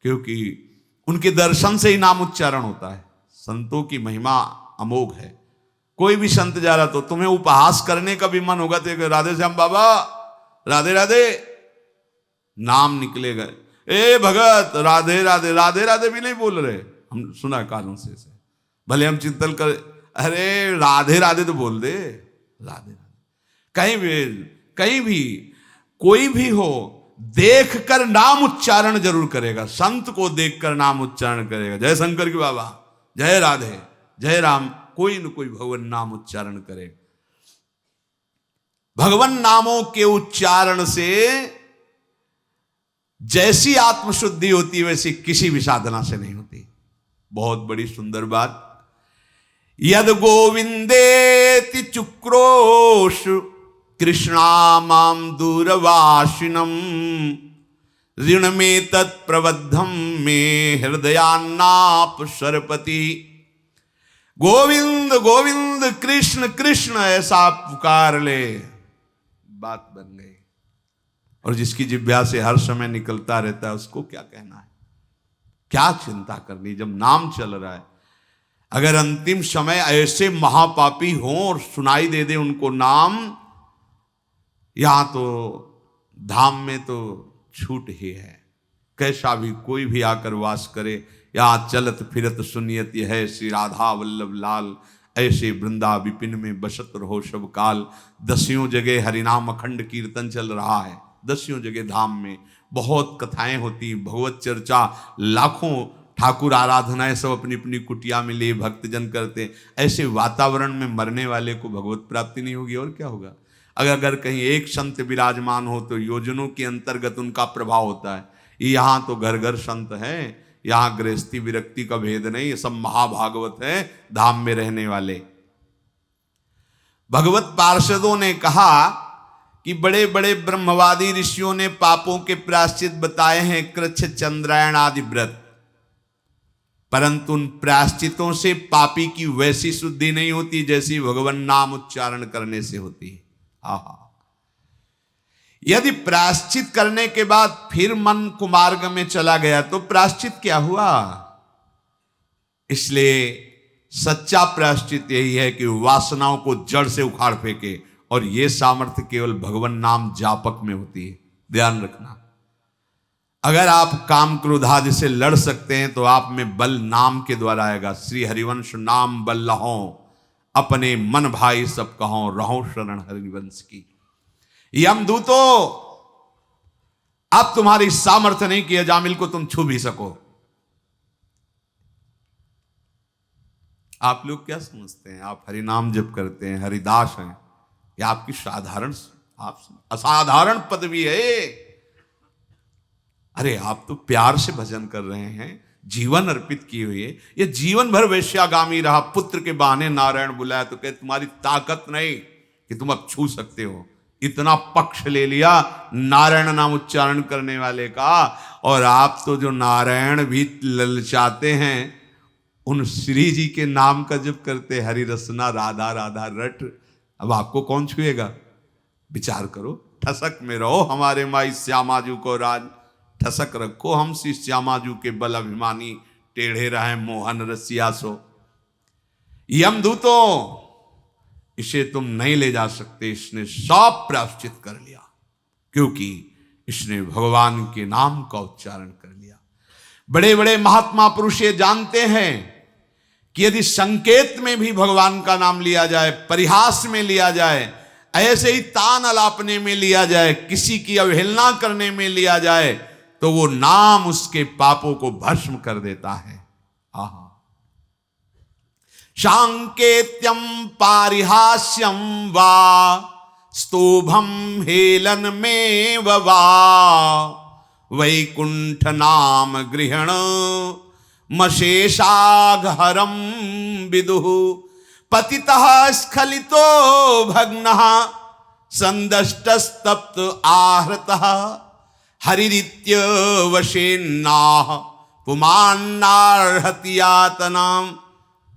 क्योंकि उनके दर्शन से ही नाम उच्चारण होता है। संतों की महिमा अमोघ है। कोई भी संत जा रहा तो तुम्हें उपहास करने का भी मन होगा तो राधे श्याम बाबा राधे राधे नाम निकलेगा। ए भगत राधे राधे, राधे राधे भी नहीं बोल रहे, हम सुना कानों से भले हम चिंतन कर, अरे राधे राधे तो बोल दे, राधे राधे। कहीं भी कोई भी हो, देखकर नाम उच्चारण जरूर करेगा। संत को देखकर नाम उच्चारण करेगा। जय शंकर की बाबा, जय राधे, जय राम, कोई न कोई भगवान नाम उच्चारण करे। भगवान नामों के उच्चारण से जैसी आत्मशुद्धि होती है वैसी किसी भी साधना से नहीं होती। बहुत बड़ी सुंदर बात। यद गोविंदेति चुक्रोश कृष्णामाम दूरवासिनम ऋण में तत्प्रबद्धम में हृदयान्नाप सरपति। गोविंद गोविंद कृष्ण कृष्ण ऐसा पुकार ले, बात बन गई। और जिसकी जिह्वा से हर समय निकलता रहता है उसको क्या कहना है, क्या चिंता करनी जब नाम चल रहा है। अगर अंतिम समय ऐसे महापापी हों और सुनाई दे दे उनको नाम, यहां तो धाम में तो छूट ही है। कैसा भी कोई भी आकर वास करे, यहाँ चलत फिरत सुनियत है श्री राधा वल्लभ लाल, ऐसे वृंदा विपिन में बसत रहो सब काल। 10 जगह हरिनाम अखंड कीर्तन चल रहा है, 10 जगह धाम में बहुत कथाएं होती, भगवत चर्चा, लाखों ठाकुर आराधनाएं सब अपनी अपनी कुटिया में ले भक्तजन करते। ऐसे वातावरण में मरने वाले को भगवत प्राप्ति नहीं होगी और क्या होगा। अगर कहीं एक संत विराजमान हो तो योजनों के अंतर्गत उनका प्रभाव होता है। यहाँ तो घर घर संत हैं, यहाँ गृहस्थी विरक्ति का भेद नहीं, ये सब महाभागवत है धाम में रहने वाले। भगवत पार्षदों ने कहा कि बड़े बड़े ब्रह्मवादी ऋषियों ने पापों के प्रायश्चित बताए हैं, कृच्छ चंद्रायण आदि व्रत, परंतु उन प्रायश्चितों से पापी की वैसी शुद्धि नहीं होती जैसी भगवान नाम उच्चारण करने से होती है। आहा, यदि प्रायश्चित करने के बाद फिर मन कुमार्ग में चला गया तो प्रायश्चित क्या हुआ। इसलिए सच्चा प्रायश्चित यही है कि वासनाओं को जड़ से उखाड़ फेंके, और यह सामर्थ्य केवल भगवान नाम जापक में होती है। ध्यान रखना, अगर आप काम क्रोधादि से लड़ सकते हैं तो आप में बल नाम के द्वारा आएगा। श्री हरिवंश नाम बल लहो, अपने मन भाई सब कहो, रहो शरण हरिवंश की। यमदूतो अब तुम्हारी सामर्थ्य नहीं कि अजामिल को तुम छू भी सको। आप लोग क्या समझते हैं, आप हरिनाम जप करते हैं, हरिदास हैं, या आपकी साधारण आप असाधारण पदवी है। अरे आप तो प्यार से भजन कर रहे हैं, जीवन अर्पित किए हुए। ये जीवन भर वैश्यागामी रहा, पुत्र के बहाने नारायण बुलाया तो कहे तुम्हारी ताकत नहीं कि तुम अब छू सकते हो। इतना पक्ष ले लिया नारायण नाम उच्चारण करने वाले का। और आप तो जो नारायण भी ललचाते हैं, उन श्री जी के नाम का जप करते, हरि रसना राधा राधा रट। अब आपको कौन छुएगा? विचार करो। ठसक में रहो हमारे माई श्यामाजू को राज, ठसक रखो हम श्री श्यामाजू के बल अभिमानी, टेढ़े रहे मोहन रसिया सो। यमदूतों, इसे तुम नहीं ले जा सकते, इसने सब प्रायश्चित कर लिया, क्योंकि इसने भगवान के नाम का उच्चारण कर लिया। बड़े बड़े महात्मा पुरुष ये जानते हैं कि यदि संकेत में भी भगवान का नाम लिया जाए, परिहास में लिया जाए, ऐसे ही तान अलापने में लिया जाए, किसी की अवहेलना करने में लिया जाए, तो वो नाम उसके पापों को भस्म कर देता है। आहा, सांकेत्यम पारिहास्यम वा स्तोभम हेलन में वा वैकुंठ नाम गृहण मशेषाघहरम विदुः पतितः स्खलितो भग्नः संदष्टस्तप्त आहृतः हरिरित्य वशेन्नाह पुमान्नार्हति यातनाम।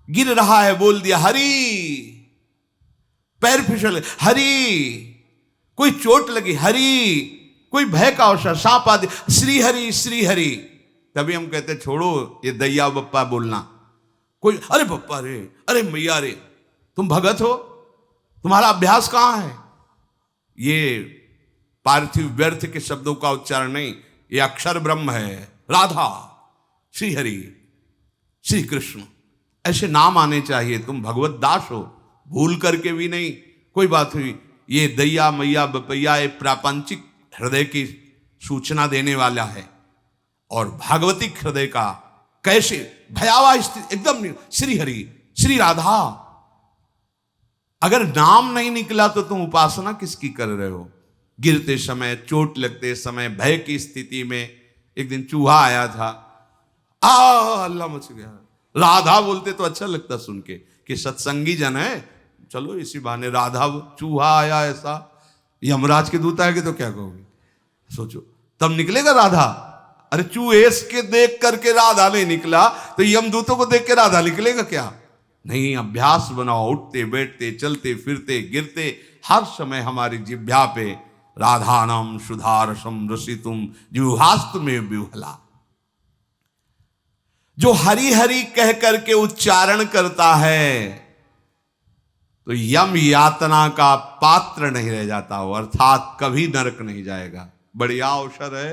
गिर रहा है, बोल दिया हरि, पैर फिसल, हरि, कोई चोट लगी, हरि, कोई भय का अवसर, सांप आदि, श्री हरि श्री हरि। तभी हम कहते छोड़ो ये दैया बप्पा बोलना। कोई अरे बप्पा रे, अरे मैया रे, तुम भगत हो, तुम्हारा अभ्यास कहां है? ये पार्थिव व्यर्थ के शब्दों का उच्चारण नहीं, ये अक्षर ब्रह्म है। राधा, श्री हरि, श्री कृष्ण, ऐसे नाम आने चाहिए। तुम भगवत दास हो, भूल करके भी नहीं। कोई बात हुई, ये दैया मैया बपैया ये प्रापंचिक हृदय की सूचना देने वाला है, और भागवतिक हृदय का कैसे भयावह स्थिति, एकदम श्री हरि श्री राधा। अगर नाम नहीं निकला तो तुम उपासना किसकी कर रहे हो? गिरते समय, चोट लगते समय, भय की स्थिति में। एक दिन चूहा आया था, अल्लाह मच गया। राधा बोलते तो अच्छा लगता सुन के कि सत्संगी जन है, चलो इसी बहाने राधा। चूहा आया ऐसा, यमराज के दूत आएंगे तो क्या कहोगे? सोचो, तब निकलेगा राधा। अरे चूहे के देख करके राधा नहीं निकला, तो यमदूतों को देख के राधा निकलेगा क्या? नहीं, अभ्यास बनाओ, उठते बैठते चलते फिरते गिरते हर समय हमारी जिह्वा पे राधानाम सुधारसम रसितुम जिह्वास्तु में विह्वला। जो हरि हरि कह करके उच्चारण करता है तो यम यातना का पात्र नहीं रह जाता हो, अर्थात कभी नरक नहीं जाएगा। बढ़िया अवसर है,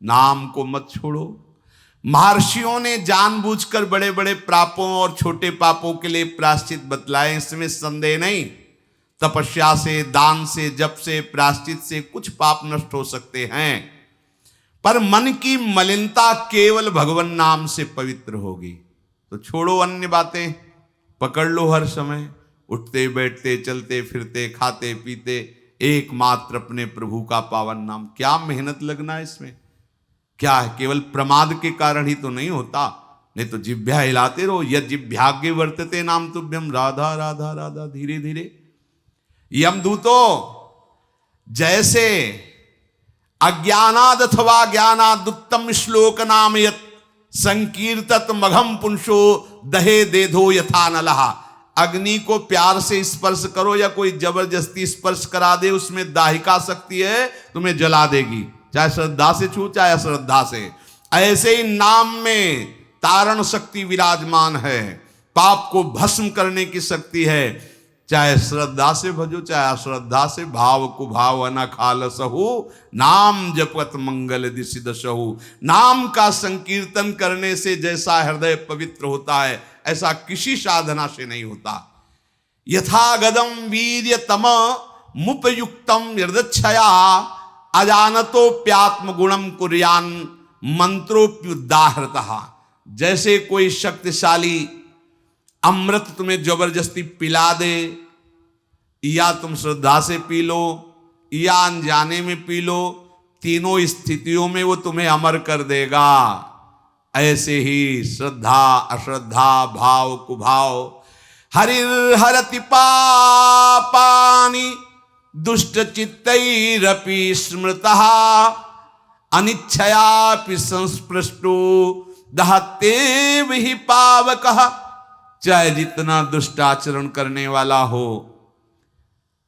नाम को मत छोड़ो। महर्षियों ने जानबूझकर बड़े बड़े पापों और छोटे पापों के लिए प्रायश्चित बतलाए, इसमें संदेह नहीं। तपस्या से, दान से, जप से, प्रायश्चित से कुछ पाप नष्ट हो सकते हैं, पर मन की मलिनता केवल भगवान नाम से पवित्र होगी। तो छोड़ो अन्य बातें, पकड़ लो हर समय, उठते बैठते चलते फिरते खाते पीते एकमात्र अपने प्रभु का पावन नाम। क्या मेहनत लगना है इसमें? क्या है? केवल प्रमाद के कारण ही तो नहीं होता, नहीं तो जिह्वा हिलाते रहो। यद जिह्वाग्ये वर्तते नाम तुभ्यम राधा राधा राधा। धीरे धीरे यमदूतों, जैसे अज्ञानाद अथवा ज्ञानाद उत्तम श्लोक नाम यत संकीर्तत मघम पुंसो दहे देधो यथा नलहा। अग्नि को प्यार से स्पर्श करो या कोई जबरदस्ती स्पर्श करा दे, उसमें दाहिका शक्ति है, तुम्हें जला देगी, चाहे श्रद्धा से छू चाहे अश्रद्धा से। ऐसे ही नाम में तारण शक्ति विराजमान है, पाप को भस्म करने की शक्ति है। चाहे श्रद्धा से भजो चाहे अश्रद्धा से, भाव कुभाव अनखाल सहु नाम जपत मंगल दिशि दशहु। नाम का संकीर्तन करने से जैसा हृदय पवित्र होता है, ऐसा किसी साधना से नहीं होता। यथागदम वीर्य तम मुपयुक्तम निर्दक्षया अजानतोप्यात्म गुणम कुर्यान मंत्रोप्युदाहृतः। जैसे कोई शक्तिशाली अमृत तुम्हें जबरदस्ती पिला दे, या तुम श्रद्धा से पी लो या अनजाने में पी लो, तीनों स्थितियों में वो तुम्हें अमर कर देगा। ऐसे ही श्रद्धा अश्रद्धा भाव कुभाव हरिर्हरति पापानि दुष्ट चित्तैरपि स्मृतः अनिच्छयापि संस्पृष्टो दहते वही पावकः। चाहे जितना दुष्ट आचरण करने वाला हो,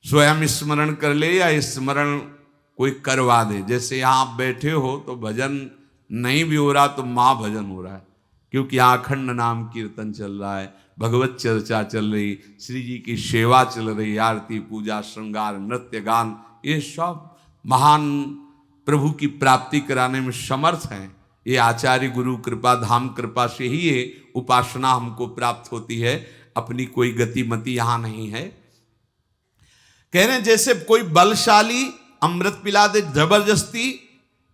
स्वयं स्मरण कर ले या स्मरण कोई करवा दे। जैसे यहाँ आप बैठे हो तो भजन नहीं भी हो रहा तो माँ भजन हो रहा है, क्योंकि यहाँ अखंड नाम कीर्तन चल रहा है, भगवत चर्चा चल रही, श्री जी की सेवा चल रही, आरती पूजा श्रृंगार नृत्य गान, ये सब महान प्रभु की प्राप्ति कराने में समर्थ हैं। ये आचार्य गुरु कृपा धाम कृपा से ही ये उपासना हमको प्राप्त होती है, अपनी कोई गतिमति यहाँ नहीं है। कह रहे हैं जैसे कोई बलशाली अमृत पिला दे जबरदस्ती,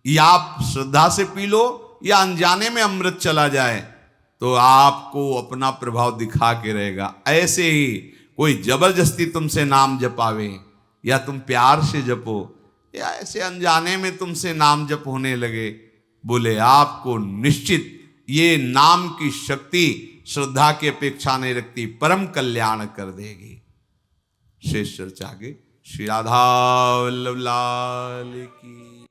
या आप श्रद्धा से पी लो या अनजाने में अमृत चला जाए तो आपको अपना प्रभाव दिखा के रहेगा। ऐसे ही कोई जबरदस्ती तुमसे नाम जपावे या तुम प्यार से जपो या ऐसे अनजाने में तुमसे नाम जप होने लगे, बोले आपको निश्चित ये नाम की शक्ति श्रद्धा की अपेक्षा नहीं रखती, परम कल्याण कर देगी। शेष चर्चा आगे। श्री राधा वल्लभ लाल की।